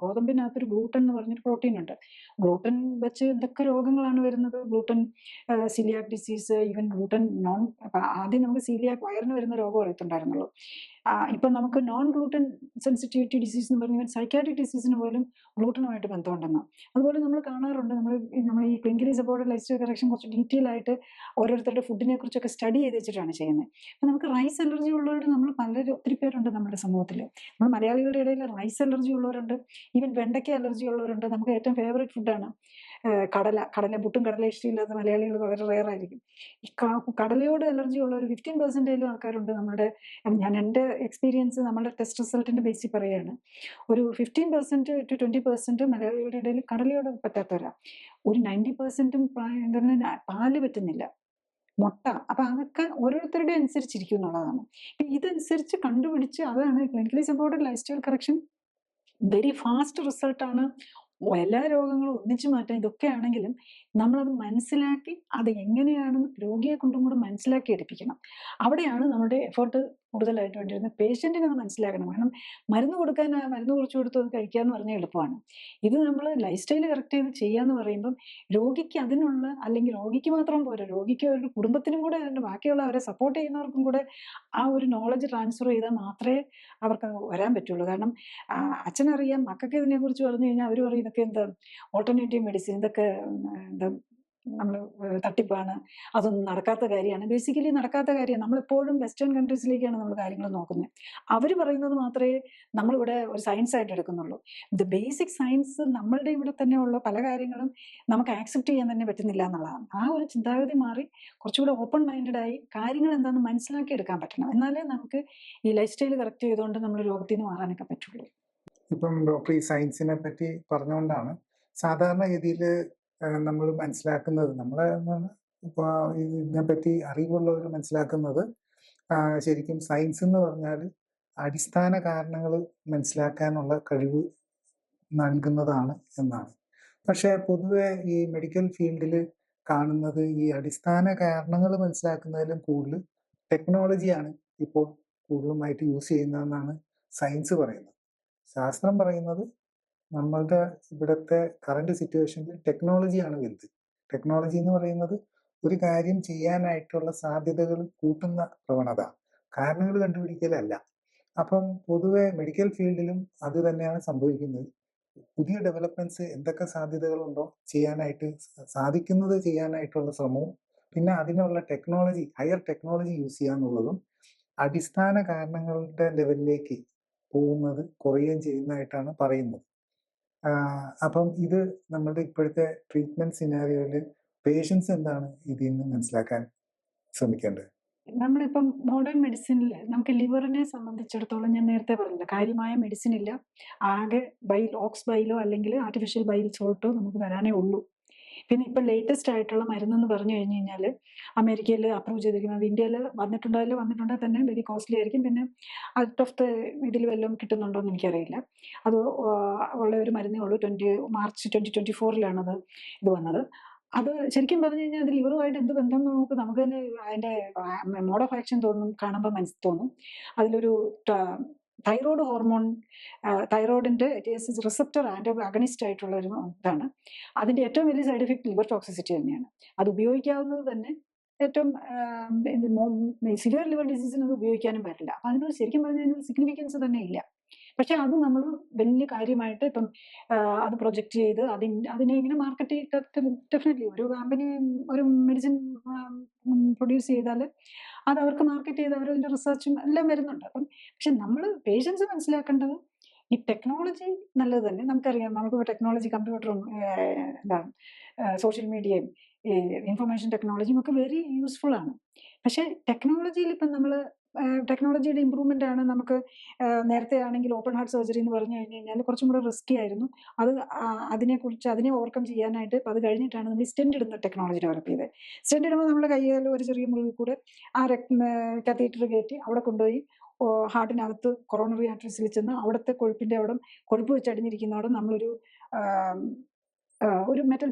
S2: ഗോതമ്പിനകത്തൊരു ഗ്ലൂട്ടൻ എന്ന് പറഞ്ഞൊരു പ്രോട്ടീൻ ഉണ്ട്. ഗ്ലൂട്ടൻ വെച്ച് എന്തൊക്കെ രോഗങ്ങളാണ് വരുന്നത്. Gluten coeliac disease, even gluten ആദ്യം നമുക്ക് വയറിന് വരുന്ന രോഗം അറിയത്തുണ്ടായിരുന്നുള്ളൂ. ഇപ്പം നമുക്ക് നോൺ ഗ്ലൂട്ടൻ സെൻസിറ്റിവിറ്റി ഡിസീസ് എന്ന് പറഞ്ഞാൽ സൈക്കാട്രിക് ഡിസീസിന് പോലും ഗ്ലൂട്ടനുമായിട്ട് ബന്ധമുണ്ടെന്ന്. അതുപോലെ നമ്മൾ കാണാറുണ്ട്, നമ്മൾ ഈ clinically supported life style correction കുറച്ച് ഡീറ്റെയിൽ ആയിട്ട് ഓരോരുത്തരുടെ ഫുഡിനെ കുറിച്ചൊക്കെ സ്റ്റഡി ചെയ്ത് വെച്ചിട്ടാണ് ചെയ്യുന്നത്. അപ്പം നമുക്ക് റൈസ് അലർജി ഉള്ളവർ നമ്മൾ ഒത്തിരി പേരുണ്ട് നമ്മുടെ സമൂഹത്തിൽ. നമ്മൾ മലയാളികളുടെ ഇടയിൽ റൈസ് അലർജി ഉള്ളവരുണ്ട്, ഈവൻ വെണ്ടയ്ക്ക അലർജി ഉള്ളവരുണ്ട്. നമുക്ക് ഏറ്റവും ഫേവറേറ്റ് ഫുഡാണ് കടല. പുട്ടും കടല ഇഷ്ടമില്ലാത്ത മലയാളികൾ വളരെ റെയർ ആയിരിക്കും. ഈ കടലയോട് അലർജി ഉള്ള ഒരു 15% ആൾക്കാരുണ്ട് നമ്മുടെ. ഞാൻ എൻ്റെ എക്സ്പീരിയൻസ് നമ്മുടെ ടെസ്റ്റ് റിസൾട്ടിന്റെ ബേസിൽ പറയുകയാണ്. ഒരു 15% to 20% മലയാളികളുടെ ഇടയിൽ കടലയോട് പറ്റാത്തവരാ. ഒരു 90%-ഉം പാല് പറ്റുന്നില്ല, മുട്ട. അപ്പൊ അതൊക്കെ ഓരോരുത്തരുടെ അനുസരിച്ചിരിക്കും എന്നുള്ളതാണ്. ഇതനുസരിച്ച് കണ്ടുപിടിച്ച് അതാണ് clinically supported life style correction. Very fast റിസൾട്ടാണ്. എല്ലാ രോഗങ്ങളും ഒന്നിച്ചു മാറ്റാം. ഇതൊക്കെ ആണെങ്കിലും നമ്മളത് മനസ്സിലാക്കി അത് എങ്ങനെയാണെന്ന് രോഗിയെ കൊണ്ടും കൂടെ മനസ്സിലാക്കി എടുപ്പിക്കണം. അവിടെയാണ് നമ്മുടെ എഫേർട്ട് കൂടുതലായിട്ട് വേണ്ടിയിരുന്നത്. പേഷ്യൻറ്റിനെ അത് മനസ്സിലാക്കണം. കാരണം മരുന്ന് കൊടുക്കാൻ മരുന്ന് കുറിച്ച് കൊടുത്ത് അത് കഴിക്കാന്ന് പറഞ്ഞാൽ എളുപ്പമാണ്. ഇത് നമ്മൾ ലൈഫ് സ്റ്റൈൽ കറക്റ്റ് ചെയ്ത് ചെയ്യാന്ന് പറയുമ്പം രോഗിക്ക് അതിനുള്ള, അല്ലെങ്കിൽ രോഗിക്ക് മാത്രം പോരാ, രോഗിക്ക് അവരുടെ കുടുംബത്തിനും കൂടെ ബാക്കിയുള്ള അവരെ സപ്പോർട്ട് ചെയ്യുന്നവർക്കും കൂടെ ആ ഒരു നോളജ് ട്രാൻസ്ഫർ ചെയ്താൽ മാത്രമേ അവർക്ക് വരാൻ പറ്റുള്ളൂ. കാരണം അച്ഛനറിയാം, മക്കൾക്ക് ഇതിനെക്കുറിച്ച് പറഞ്ഞു കഴിഞ്ഞാൽ അവർ പറയും ഇതൊക്കെ എന്താ ഓൾട്ടർനേറ്റീവ് മെഡിസിൻ, ഇതൊക്കെ എന്താ നമ്മൾ തട്ടിപ്പാണ്, അതൊന്നും നടക്കാത്ത കാര്യമാണ്. ബേസിക്കലി നടക്കാത്ത കാര്യമാണ്. നമ്മളെപ്പോഴും വെസ്റ്റേൺ കൺട്രീസിലേക്കാണ് നമ്മൾ കാര്യങ്ങൾ നോക്കുന്നത്. അവർ പറയുന്നത് മാത്രമേ നമ്മളിവിടെ ഒരു സയൻസ് ആയിട്ട് എടുക്കുന്നുള്ളൂ. ദ ബേസിക് സയൻസ് നമ്മളുടെ ഇവിടെ തന്നെ ഉള്ള പല കാര്യങ്ങളും നമുക്ക് ആക്സെപ്റ്റ് ചെയ്യാൻ തന്നെ പറ്റുന്നില്ല എന്നുള്ളതാണ്. ആ ഒരു ചിന്താഗതി മാറി കുറച്ചുകൂടെ ഓപ്പൺ മൈൻഡഡ് ആയി കാര്യങ്ങൾ എന്താണെന്ന് മനസ്സിലാക്കി എടുക്കാൻ പറ്റണം. എന്നാലേ നമുക്ക് ഈ ലൈഫ് സ്റ്റൈൽ കറക്റ്റ് ചെയ്തുകൊണ്ട് നമ്മൾ രോഗത്തിൽ നിന്ന് മാറാനൊക്കെ പറ്റുള്ളൂ.
S1: ഇപ്പം ഡോക്ടർ ഈ സയൻസിനെ പറ്റി പറഞ്ഞുകൊണ്ടാണ് സാധാരണഗതിയിൽ നമ്മൾ മനസ്സിലാക്കുന്നത്, നമ്മൾ ഇപ്പോൾ ഇതിനെപ്പറ്റി അറിവുള്ളവർ മനസ്സിലാക്കുന്നത് ശരിക്കും സയൻസ് എന്ന് പറഞ്ഞാൽ അടിസ്ഥാന കാരണങ്ങൾ മനസ്സിലാക്കാനുള്ള കഴിവ് നൽകുന്നതാണ് എന്നാണ്. പക്ഷേ പൊതുവെ ഈ മെഡിക്കൽ ഫീൽഡിൽ കാണുന്നത് ഈ അടിസ്ഥാന കാരണങ്ങൾ മനസ്സിലാക്കുന്നതിലും കൂടുതൽ ടെക്നോളജിയാണ് ഇപ്പോൾ കൂടുതലുമായിട്ട് യൂസ് ചെയ്യുന്നതെന്നാണ് സയൻസ് പറയുന്നത്. ശാസ്ത്രം പറയുന്നത് നമ്മളുടെ ഇവിടുത്തെ കറണ്ട് സിറ്റുവേഷനിൽ ടെക്നോളജിയാണ് വലുത്. ടെക്നോളജി എന്ന് പറയുന്നത് ഒരു കാര്യം ചെയ്യാനായിട്ടുള്ള സാധ്യതകൾ കൂട്ടുന്ന പ്രവണത, കാരണങ്ങൾ കണ്ടുപിടിക്കലല്ല. അപ്പം പൊതുവെ മെഡിക്കൽ ഫീൽഡിലും അത് തന്നെയാണ് സംഭവിക്കുന്നത്. പുതിയ ഡെവലപ്മെന്റ്സ് എന്തൊക്കെ സാധ്യതകളുണ്ടോ ചെയ്യാനായിട്ടുള്ള ശ്രമവും പിന്നെ അതിനുള്ള ടെക്നോളജി, ഹയർ ടെക്നോളജി യൂസ് ചെയ്യാന്നുള്ളതും അടിസ്ഥാന കാരണങ്ങളുടെ ലെവലിലേക്ക് പോകുന്നത് കുറയുകയും ചെയ്യുന്നതായിട്ടാണ് പറയുന്നത്. അപ്പം ഇത് നമ്മുടെ ഇപ്പോഴത്തെ ട്രീറ്റ്മെന്റ് സിനാരിയോയിൽ പേഷ്യൻസ് എന്താണ് ഇതിൽ നിന്ന് മനസ്സിലാക്കാൻ ശ്രമിക്കേണ്ടത്?
S2: നമ്മളിപ്പം മോഡേൺ മെഡിസിനിൽ നമുക്ക് ലിവറിനെ സംബന്ധിച്ചിടത്തോളം ഞാൻ നേരത്തെ പറഞ്ഞില്ല, കാര്യമായ മെഡിസിൻ ഇല്ല. ആകെ ഓക്സ് ബൈലോ അല്ലെങ്കിൽ ആർട്ടിഫിഷ്യൽ ബൈൽ സോൾട്ടോ നമുക്ക് തരാനേ ഉള്ളൂ. പിന്നെ ഇപ്പം ലേറ്റസ്റ്റ് ആയിട്ടുള്ള മരുന്നെന്ന് പറഞ്ഞു കഴിഞ്ഞ് കഴിഞ്ഞാൽ അമേരിക്കയിൽ അപ്രൂവ് ചെയ്തിരിക്കുന്നത്, ഇന്ത്യയിൽ വന്നിട്ടുണ്ടെങ്കിൽ തന്നെ വെരി കോസ്റ്റ്ലി ആയിരിക്കും. പിന്നെ ഔട്ട് ഓഫ് ദ ഇതിൽ വല്ലതും കിട്ടുന്നുണ്ടോ എന്ന് എനിക്കറിയില്ല. അത് ഉള്ള ഒരു മരുന്നേ ഉള്ളൂ. മാർച്ച് 2024 അത് ഇത് വന്നത്. അത് ശരിക്കും പറഞ്ഞു കഴിഞ്ഞാൽ അത് ലിവറുമായിട്ട് എന്ത് ബന്ധം നമുക്ക് തന്നെ അതിന്റെ മോഡ് ഓഫ് ആക്ഷൻ കാണുമ്പോൾ തോന്നും. അതിലൊരു തൈറോയ്ഡ് ഹോർമോൺ, തൈറോയിഡിന്റെ റിസപ്റ്റർ അഗണിസ്റ്റ് ആയിട്ടുള്ള ഒരു ഇതാണ്. അതിന്റെ ഏറ്റവും വലിയ സൈഡ് എഫക്ട് ലിവർ ടോക്സിസിറ്റി തന്നെയാണ്. അത് ഉപയോഗിക്കാവുന്നത് തന്നെ ഏറ്റവും സിവിയർ ലിവർ ഡിസീസിന് അത് ഉപയോഗിക്കാനും പറ്റില്ല. അപ്പൊ അതിനോട് ശരിക്കും പറഞ്ഞു കഴിഞ്ഞാൽ സിഗ്നിഫിക്കൻസ് തന്നെ ഇല്ല. പക്ഷെ അത് നമ്മൾ വലിയ കാര്യമായിട്ട് ഇപ്പം അത് പ്രൊജക്ട് ചെയ്ത് അതിനെ ഇങ്ങനെ മാർക്കറ്റ് ഡെഫിനറ്റ്ലി ഒരു കമ്പനി ഒരു മെഡിസിൻ പ്രൊഡ്യൂസ് ചെയ്താൽ അത് അവർക്ക് മാർക്കറ്റ് ചെയ്ത് അവരതിന്റെ റിസർച്ചും എല്ലാം വരുന്നുണ്ട്. അപ്പം പക്ഷെ നമ്മൾ പേഷ്യൻസ് മനസ്സിലാക്കേണ്ടത് ഈ ടെക്നോളജി നല്ലത് തന്നെ. നമുക്കറിയാം, നമുക്ക് ടെക്നോളജി, കമ്പ്യൂട്ടറും എന്താണ് സോഷ്യൽ മീഡിയയും ഇൻഫർമേഷൻ ടെക്നോളജിയും ഒക്കെ വെരി യൂസ്ഫുൾ ആണ്. പക്ഷെ ടെക്നോളജിയിൽ ഇപ്പം നമ്മൾ ടെക്നോളജിയുടെ ഇമ്പ്രൂവ്മെന്റ് ആണ്. നമുക്ക് നേരത്തെ ആണെങ്കിൽ ഓപ്പൺ ഹാർട്ട് സർജറി എന്ന് പറഞ്ഞു കഴിഞ്ഞാൽ കുറച്ചും കൂടെ റിസ്കി ആയിരുന്നു. അതിനെ ഓവർകം ചെയ്യാനായിട്ട് അത് കഴിഞ്ഞിട്ടാണ് നമ്മൾ സ്റ്റെന്റ് ഇടുന്ന ടെക്നോളജി ഡെവലപ്പ് ചെയ്തത്. സ്റ്റെന്റ് ഇടുമ്പോൾ നമ്മുടെ കയ്യിൽ ഒരു ചെറിയ മുറിവിൽ കൂടെ ആ കത്തീറ്റർ കയറ്റി അവിടെ കൊണ്ടുപോയി ഹാർട്ടിനകത്ത് കൊറോണറി ആർട്ടറീസിൽ ചെന്ന് അവിടുത്തെ കൊഴുപ്പ് വെച്ചടിഞ്ഞിരിക്കുന്നവിടെ നമ്മളൊരു ഒരു മെറ്റൽ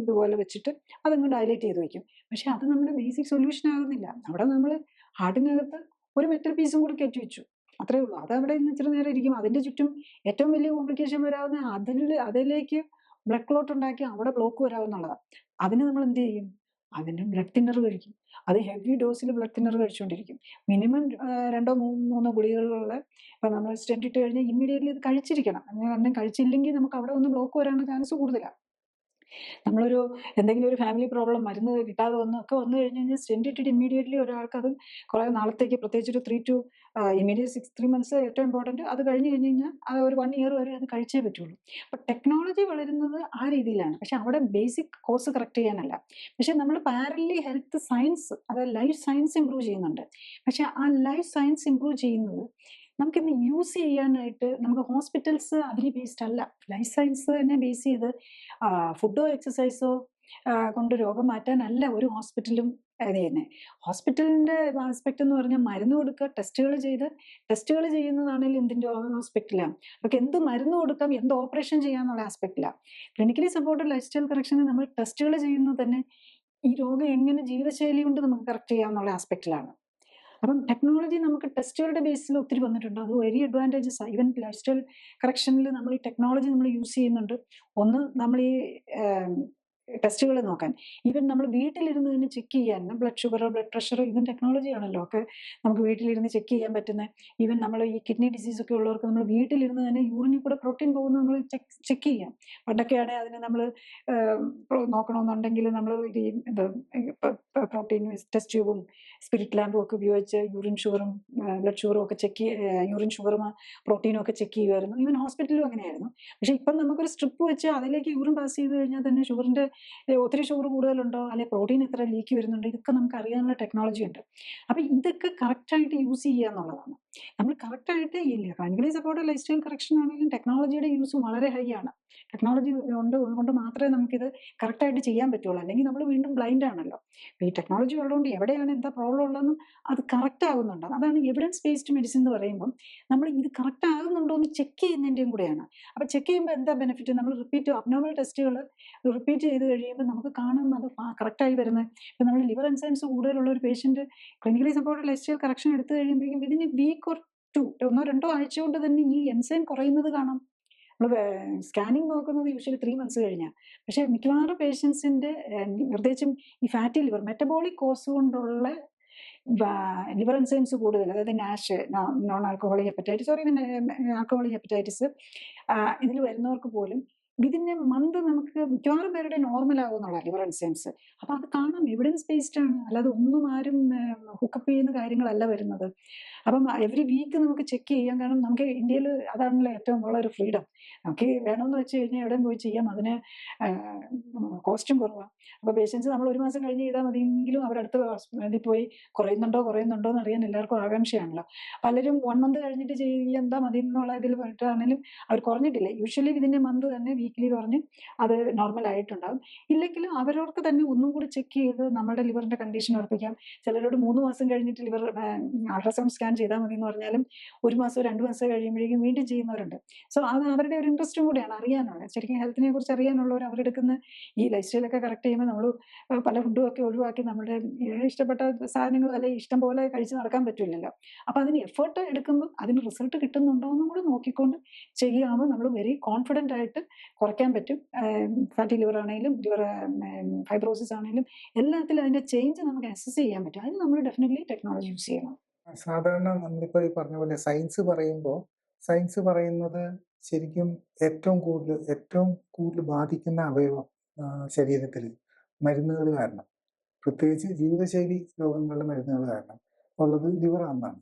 S2: ഇതുപോലെ വെച്ചിട്ട് അതങ്ങ് ഡയലേറ്റ് ചെയ്ത് വെക്കും. പക്ഷെ അത് നമ്മുടെ ബേസിക് സൊല്യൂഷൻ ആകുന്നില്ല. അവിടെ നമ്മൾ ഹാർട്ടിനകത്ത് ഒരു മെറ്റൽ പീസും കൂടി കയറ്റി വെച്ചു, അത്രേ ഉള്ളൂ. അത് അവിടെ നിന്ന് ഇച്ചിരി നേരം ഇരിക്കും. അതിന്റെ ചുറ്റും ഏറ്റവും വലിയ കോംപ്ലിക്കേഷൻ വരാവുന്ന അതിലേക്ക് ബ്ലഡ് ക്ലോട്ട് ഉണ്ടാക്കി അവിടെ ബ്ലോക്ക് വരാവുന്നുള്ളതാണ്. അതിന് നമ്മൾ എന്ത് ചെയ്യും? അതിന് ബ്ലഡ് തിന്നർ കഴിക്കും. അത് ഹെവി ഡോസിൽ ബ്ലഡ് തിന്നർ കഴിച്ചുകൊണ്ടിരിക്കും. മിനിമം 2-3 ഗുളികകളുള്ള. ഇപ്പം നമ്മൾ സ്റ്റെൻറ്റ് ഇട്ട് കഴിഞ്ഞാൽ ഇമ്മീഡിയറ്റ്ലി ഇത് കഴിച്ചിരിക്കണം. കാരണം കഴിച്ചില്ലെങ്കിൽ നമുക്ക് അവിടെ ഒന്ന് ബ്ലോക്ക് വരാനുള്ള ചാൻസ് കൂടുതലാണ്. നമ്മളൊരു എന്തെങ്കിലും ഒരു ഫാമിലി പ്രോബ്ലം മരുന്ന് കിട്ടാതെ ഒക്കെ വന്നു കഴിഞ്ഞ് കഴിഞ്ഞാൽ സ്റ്റെൻറ്റ് ഇട്ടിട്ട് ഇമ്മീഡിയറ്റ്ലി ഒരാൾക്ക് അത് കുറേ നാളത്തേക്ക്, പ്രത്യേകിച്ച് ഒരു 3 months ഏറ്റവും ഇമ്പോർട്ടൻറ്റ്. അത് കഴിഞ്ഞ് കഴിഞ്ഞാൽ അത് ഒരു 1 year വരെ അത് കഴിച്ചേ പറ്റുള്ളൂ. അപ്പം ടെക്നോളജി വളരുന്നത് ആ രീതിയിലാണ്. പക്ഷെ അവിടെ ബേസിക് കോഴ്സ് കറക്റ്റ് ചെയ്യാനല്ല. പക്ഷെ നമ്മൾ പാരലി ഹെൽത്ത് സയൻസ്, അതായത് ലൈഫ് സയൻസ് ഇമ്പ്രൂവ് ചെയ്യുന്നുണ്ട്. പക്ഷെ ആ ലൈഫ് സയൻസ് ഇമ്പ്രൂവ് ചെയ്യുന്നത് നമുക്കിന്ന് യൂസ് ചെയ്യാനായിട്ട് നമുക്ക് ഹോസ്പിറ്റൽസ് അതിന് ബേസ്ഡ് അല്ല. ലൈഫ് സയൻസ് തന്നെ ബേസ് ചെയ്ത് ഫുഡോ എക്സസൈസോ കൊണ്ട് രോഗം മാറ്റാനല്ല ഒരു ഹോസ്പിറ്റലും ഇത് ചെയ്യുന്നത്. ഹോസ്പിറ്റലിന്റെ ആസ്പെക്ട് എന്ന് പറഞ്ഞാൽ മരുന്ന് കൊടുക്കുക, ടെസ്റ്റുകൾ ചെയ്യുന്നതാണെങ്കിലും എന്തിന്റെ ആസ്പെക്റ്റിലാണ്. നമുക്ക് എന്ത് മരുന്ന് കൊടുക്കാം, എന്ത് ഓപ്പറേഷൻ ചെയ്യാന്നുള്ള ആസ്പെക്റ്റിലാണ്. ക്ലിനിക്കലി സപ്പോർട്ടഡ് ലൈഫ് സ്റ്റൈൽ കറക്ഷന് നമ്മൾ ടെസ്റ്റുകൾ ചെയ്യുന്നത് തന്നെ ഈ രോഗം എങ്ങനെ ജീവിതശൈലി കൊണ്ട് നമുക്ക് കറക്റ്റ് ചെയ്യാന്നുള്ള ആസ്പെക്റ്റിലാണ്. അപ്പം ടെക്നോളജി നമുക്ക് ടെസ്റ്റുകളുടെ ബേസിൽ ഒത്തിരി വന്നിട്ടുണ്ട്. അത് വെരി അഡ്വാൻറ്റേജസ് ആണ്. ഈവൻ ലൈഫ് സ്റ്റൈൽ കറക്ഷനിൽ നമ്മൾ ഈ ടെക്നോളജി നമ്മൾ യൂസ് ചെയ്യുന്നുണ്ട്. ഒന്ന്, നമ്മൾ ഈ ടെസ്റ്റുകൾ നോക്കാൻ, ഈവൻ നമ്മൾ വീട്ടിലിരുന്ന് തന്നെ ചെക്ക് ചെയ്യാൻ ബ്ലഡ് ഷുഗർ, ബ്ലഡ് പ്രഷർ, ഇതും ടെക്നോളജി ആണല്ലോ. ഒക്കെ നമുക്ക് വീട്ടിലിരുന്ന് ചെക്ക് ചെയ്യാൻ പറ്റുന്ന. ഈവൻ നമ്മൾ ഈ കിഡ്നി ഡിസീസ് ഒക്കെ ഉള്ളവർക്ക് നമ്മൾ വീട്ടിലിരുന്ന് തന്നെ യൂറിനിൽ കൂടെ പ്രോട്ടീൻ പോകുന്നത് നമ്മൾ ചെക്ക് ചെയ്യാം. പണ്ടൊക്കെയാണെങ്കിൽ അതിന് നമ്മൾ നോക്കണമെന്നുണ്ടെങ്കിൽ നമ്മൾ ഇത് പ്രോട്ടീൻ ടെസ്റ്റ് ട്യൂബും സ്പിരിറ്റ് ലാമ്പും ഒക്കെ ഉപയോഗിച്ച് യൂറിൻ ഷുഗറും ബ്ലഡ് ഷുഗറും ഒക്കെ ചെക്ക് യൂറിൻ ഷുഗറും പ്രോട്ടീനും ഒക്കെ ചെക്ക് ചെയ്യുമായിരുന്നു. ഈവൻ ഹോസ്പിറ്റലിലും അങ്ങനെയായിരുന്നു. പക്ഷെ ഇപ്പം നമുക്കൊരു സ്ട്രിപ്പ് വെച്ച് അതിലേക്ക് യൂറിൻ പാസ് ചെയ്ത് കഴിഞ്ഞാൽ തന്നെ ഷുഗറിന്റെ ഒത്തിരി ഷുഗർ കൂടുതലുണ്ടോ, അല്ലെ പ്രോട്ടീൻ എത്ര ലീക്ക് വരുന്നുണ്ട്, ഇതൊക്കെ നമുക്ക് അറിയാനുള്ള ടെക്നോളജി ഉണ്ട്. അപ്പൊ ഇതൊക്കെ കറക്റ്റായിട്ട് യൂസ് ചെയ്യുക എന്നുള്ളതാണ്. നമ്മൾ കറക്റ്റായിട്ട് ഇല്ല. Clinically supported life style correction ആണെങ്കിലും ടെക്നോളജിയുടെ യൂസ് വളരെ ഹൈ ആണ്. ടെക്നോളജി കൊണ്ട് മാത്രമേ നമുക്കിത് കറക്റ്റായിട്ട് ചെയ്യാൻ പറ്റുള്ളൂ. അല്ലെങ്കിൽ നമ്മൾ വീണ്ടും ബ്ലൈൻഡ് ആണല്ലോ. ഈ ടെക്നോളജി ഉള്ളതുകൊണ്ട് എവിടെയാണ് എന്താ പ്രോബ്ലം ഉള്ളതെന്നും അത് കറക്റ്റ് ആകുന്നുണ്ട്. അതാണ് എവിഡൻസ് ബേസ്ഡ് മെഡിസിൻ എന്ന് പറയുമ്പോൾ നമ്മൾ ഇത് കറക്റ്റ് ആകുന്നുണ്ടോ എന്ന് ചെക്ക് ചെയ്യുന്നതിൻ്റെയും കൂടെയാണ്. അപ്പൊ ചെക്ക് ചെയ്യുമ്പോൾ എന്താ ബെനിഫിറ്റ്? നമ്മൾ അബ്നോർമൽ ടെസ്റ്റുകൾ റിപ്പീറ്റ് ചെയ്ത് കഴിയുമ്പോൾ നമുക്ക് കാണും അത് കറക്റ്റായി വരുന്നത്. ഇപ്പം നമ്മൾ ലിവർ എൻസൈംസ് കൂടുതലുള്ള ഒരു patient clinically supported life style correction എടുത്തു കഴിയുമ്പോഴേക്കും ഇതിന് വീക്ക് ഓർ 1-2 ആഴ്ച കൊണ്ട് തന്നെ ഈ എൻസൈം കുറയുന്നത് കാണാം. നമ്മൾ സ്കാനിങ് നോക്കുന്നത് യൂഷ്വലി 3 months കഴിഞ്ഞാൽ. പക്ഷെ മിക്കവാറും പേഷ്യൻസിന്റെ പ്രത്യേകിച്ചും ഈ ഫാറ്റി ലിവർ മെറ്റബോളിക് കോസ് കൊണ്ടുള്ള ലിവർ എൻസൈംസ് കൂടുതൽ, അതായത് NASH, non alcoholic hepatitis, alcoholic hepatitis, ഇതിൽ വരുന്നവർക്ക് പോലും വിതിന് മന്ത് നമുക്ക് മിക്കവാറും പേരുടെ നോർമൽ ആകുന്നുള്ള ലിവർ എൻസൈംസ്. അപ്പൊ അത് കാണാം, എവിഡൻസ് ബേസ്ഡ് ആണ്. അല്ലാതെ ഒന്നും ആരും ഹുക്കപ്പ് ചെയ്യുന്ന കാര്യങ്ങളല്ല വരുന്നത്. അപ്പം എവറി വീക്ക് നമുക്ക് ചെക്ക് ചെയ്യാം. കാരണം നമുക്ക് ഇന്ത്യയിൽ അതാണല്ലോ ഏറ്റവും ഉള്ള ഒരു ഫ്രീഡം. നമുക്ക് വേണമെന്ന് വെച്ച് കഴിഞ്ഞാൽ എവിടെയും പോയി ചെയ്യാം. അതിന് കോസ്റ്റും കുറവാണ്. അപ്പോൾ പേഷ്യൻസ് നമ്മൾ 1 മാസം കഴിഞ്ഞ് ചെയ്താൽ മതിയെങ്കിലും അവരടുത്ത് ഹോസ്പിറ്റലിൽ പോയി കുറയുന്നുണ്ടോ എന്ന് അറിയാൻ എല്ലാവർക്കും ആകാംക്ഷയാണല്ലോ. പലരും 1 month കഴിഞ്ഞിട്ട് എന്താ മതി എന്നുള്ള ഇതിൽ പോയിട്ടാണെങ്കിലും അവർ കുറഞ്ഞിട്ടില്ല. യൂഷ്വലി ഇതിന്റെ മന്ത് തന്നെ വീക്കിലി കുറഞ്ഞ് അത് നോർമൽ ആയിട്ടുണ്ടാകും. ഇല്ലെങ്കിലും അവരവർക്ക് തന്നെ ഒന്നും കൂടി ചെക്ക് ചെയ്ത് നമ്മുടെ ലിവറിന്റെ കണ്ടീഷൻ ഉറപ്പിക്കാം. ചിലരോട് 3 മാസം കഴിഞ്ഞിട്ട് ലിവർ അൾട്രാസൗണ്ട് സ്കാൻ ചെയ്താൽ മതി എന്ന് പറഞ്ഞാലും 1 മാസം 2 മാസം കഴിയുമ്പോഴേക്കും വീണ്ടും ചെയ്യുന്നവരുണ്ട്. സോ അത് അവരുടെ ഒരു ഇൻട്രസ്റ്റും കൂടിയാണ് അറിയാനുള്ളത്. ശരിക്കും ഹെൽത്തിനെ കുറിച്ച് അറിയാനുള്ളവർ അവരെടുക്കുന്ന ഈ ലൈഫ് സ്റ്റൈലൊക്കെ കറക്റ്റ് ചെയ്യുമ്പോൾ നമ്മൾ പല ഫുഡും ഒക്കെ ഒഴിവാക്കി നമ്മുടെ ഇഷ്ടപ്പെട്ട സാധനങ്ങൾ അല്ലെങ്കിൽ ഇഷ്ടം പോലെ കഴിച്ച് നടക്കാൻ പറ്റില്ലല്ലോ. അപ്പൊ അതിന് എഫേർട്ട് എടുക്കുമ്പോൾ അതിന് റിസൾട്ട് കിട്ടുന്നുണ്ടോ എന്നും കൂടെ നോക്കിക്കൊണ്ട് ചെയ്യാവുമ്പോൾ നമ്മൾ വെരി കോൺഫിഡന്റ് ആയിട്ട് കുറയ്ക്കാൻ പറ്റും. ഫാറ്റി ലിവർ ആണെങ്കിലും ലിവർ ഫൈബ്രോസിസ് ആണെങ്കിലും എല്ലാത്തിലും അതിന്റെ ചേഞ്ച് നമുക്ക് അസസ് ചെയ്യാൻ പറ്റും. അതിന് നമ്മൾ ഡെഫിനറ്റ്ലി ടെക്നോളജി യൂസ് ചെയ്യണം.
S1: സാധാരണ നമ്മളിപ്പോ ഈ പറഞ്ഞ പോലെ സയൻസ് പറയുന്നത് ശരിക്കും ഏറ്റവും കൂടുതൽ ബാധിക്കുന്ന അവയവം ശരീരത്തിൽ മരുന്നുകൾ കാരണം, പ്രത്യേകിച്ച് ജീവിതശൈലി രോഗങ്ങളുടെ മരുന്നുകൾ കാരണം ഉള്ളത് ലിവർ ആണെന്നാണ്.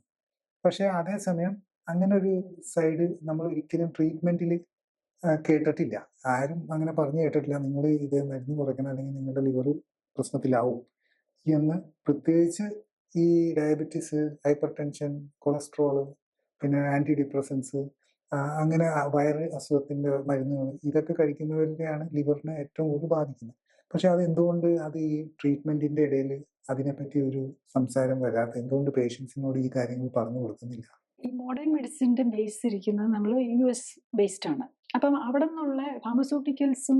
S1: പക്ഷെ അതേസമയം അങ്ങനെ ഒരു സൈഡ് നമ്മൾ ഒരിക്കലും ട്രീറ്റ്മെന്റിൽ കേട്ടിട്ടില്ല. ആരും അങ്ങനെ പറഞ്ഞു കേട്ടിട്ടില്ല, നിങ്ങൾ ഇത് മരുന്ന് കുറയ്ക്കണം അല്ലെങ്കിൽ നിങ്ങളുടെ ലിവർ പ്രശ്നത്തിലാവും എന്ന്. പ്രത്യേകിച്ച് ഈ ഡയബറ്റീസ്, ഹൈപ്പർ ടെൻഷൻ, കൊളസ്ട്രോള്, പിന്നെ ആന്റി ഡിപ്രസൻസ്, അങ്ങനെ വയറ് അസുഖത്തിന്റെ മരുന്നുകൾ, ഇതൊക്കെ കഴിക്കുന്നവരുടെയാണ് ലിവറിനെ ഏറ്റവും കൂടുതൽ ബാധിക്കുന്നത്. പക്ഷെ അതെന്തുകൊണ്ട് അത് ഈ ട്രീറ്റ്മെന്റിന്റെ ഇടയിൽ അതിനെപ്പറ്റി ഒരു സംസാരം വരാത്ത, എന്തുകൊണ്ട് പേഷ്യൻസിനോട് ഈ കാര്യങ്ങൾ പറഞ്ഞു കൊടുക്കുന്നില്ല?
S2: ഈ മോഡേൺ മെഡിസിന്റെ ബേസ് ഇരിക്കുന്നത് നമ്മൾ US ബേസ്ഡ് ആണ്. അപ്പം അവിടെ നിന്നുള്ള ഫാർമസ്യൂട്ടിക്കൽസും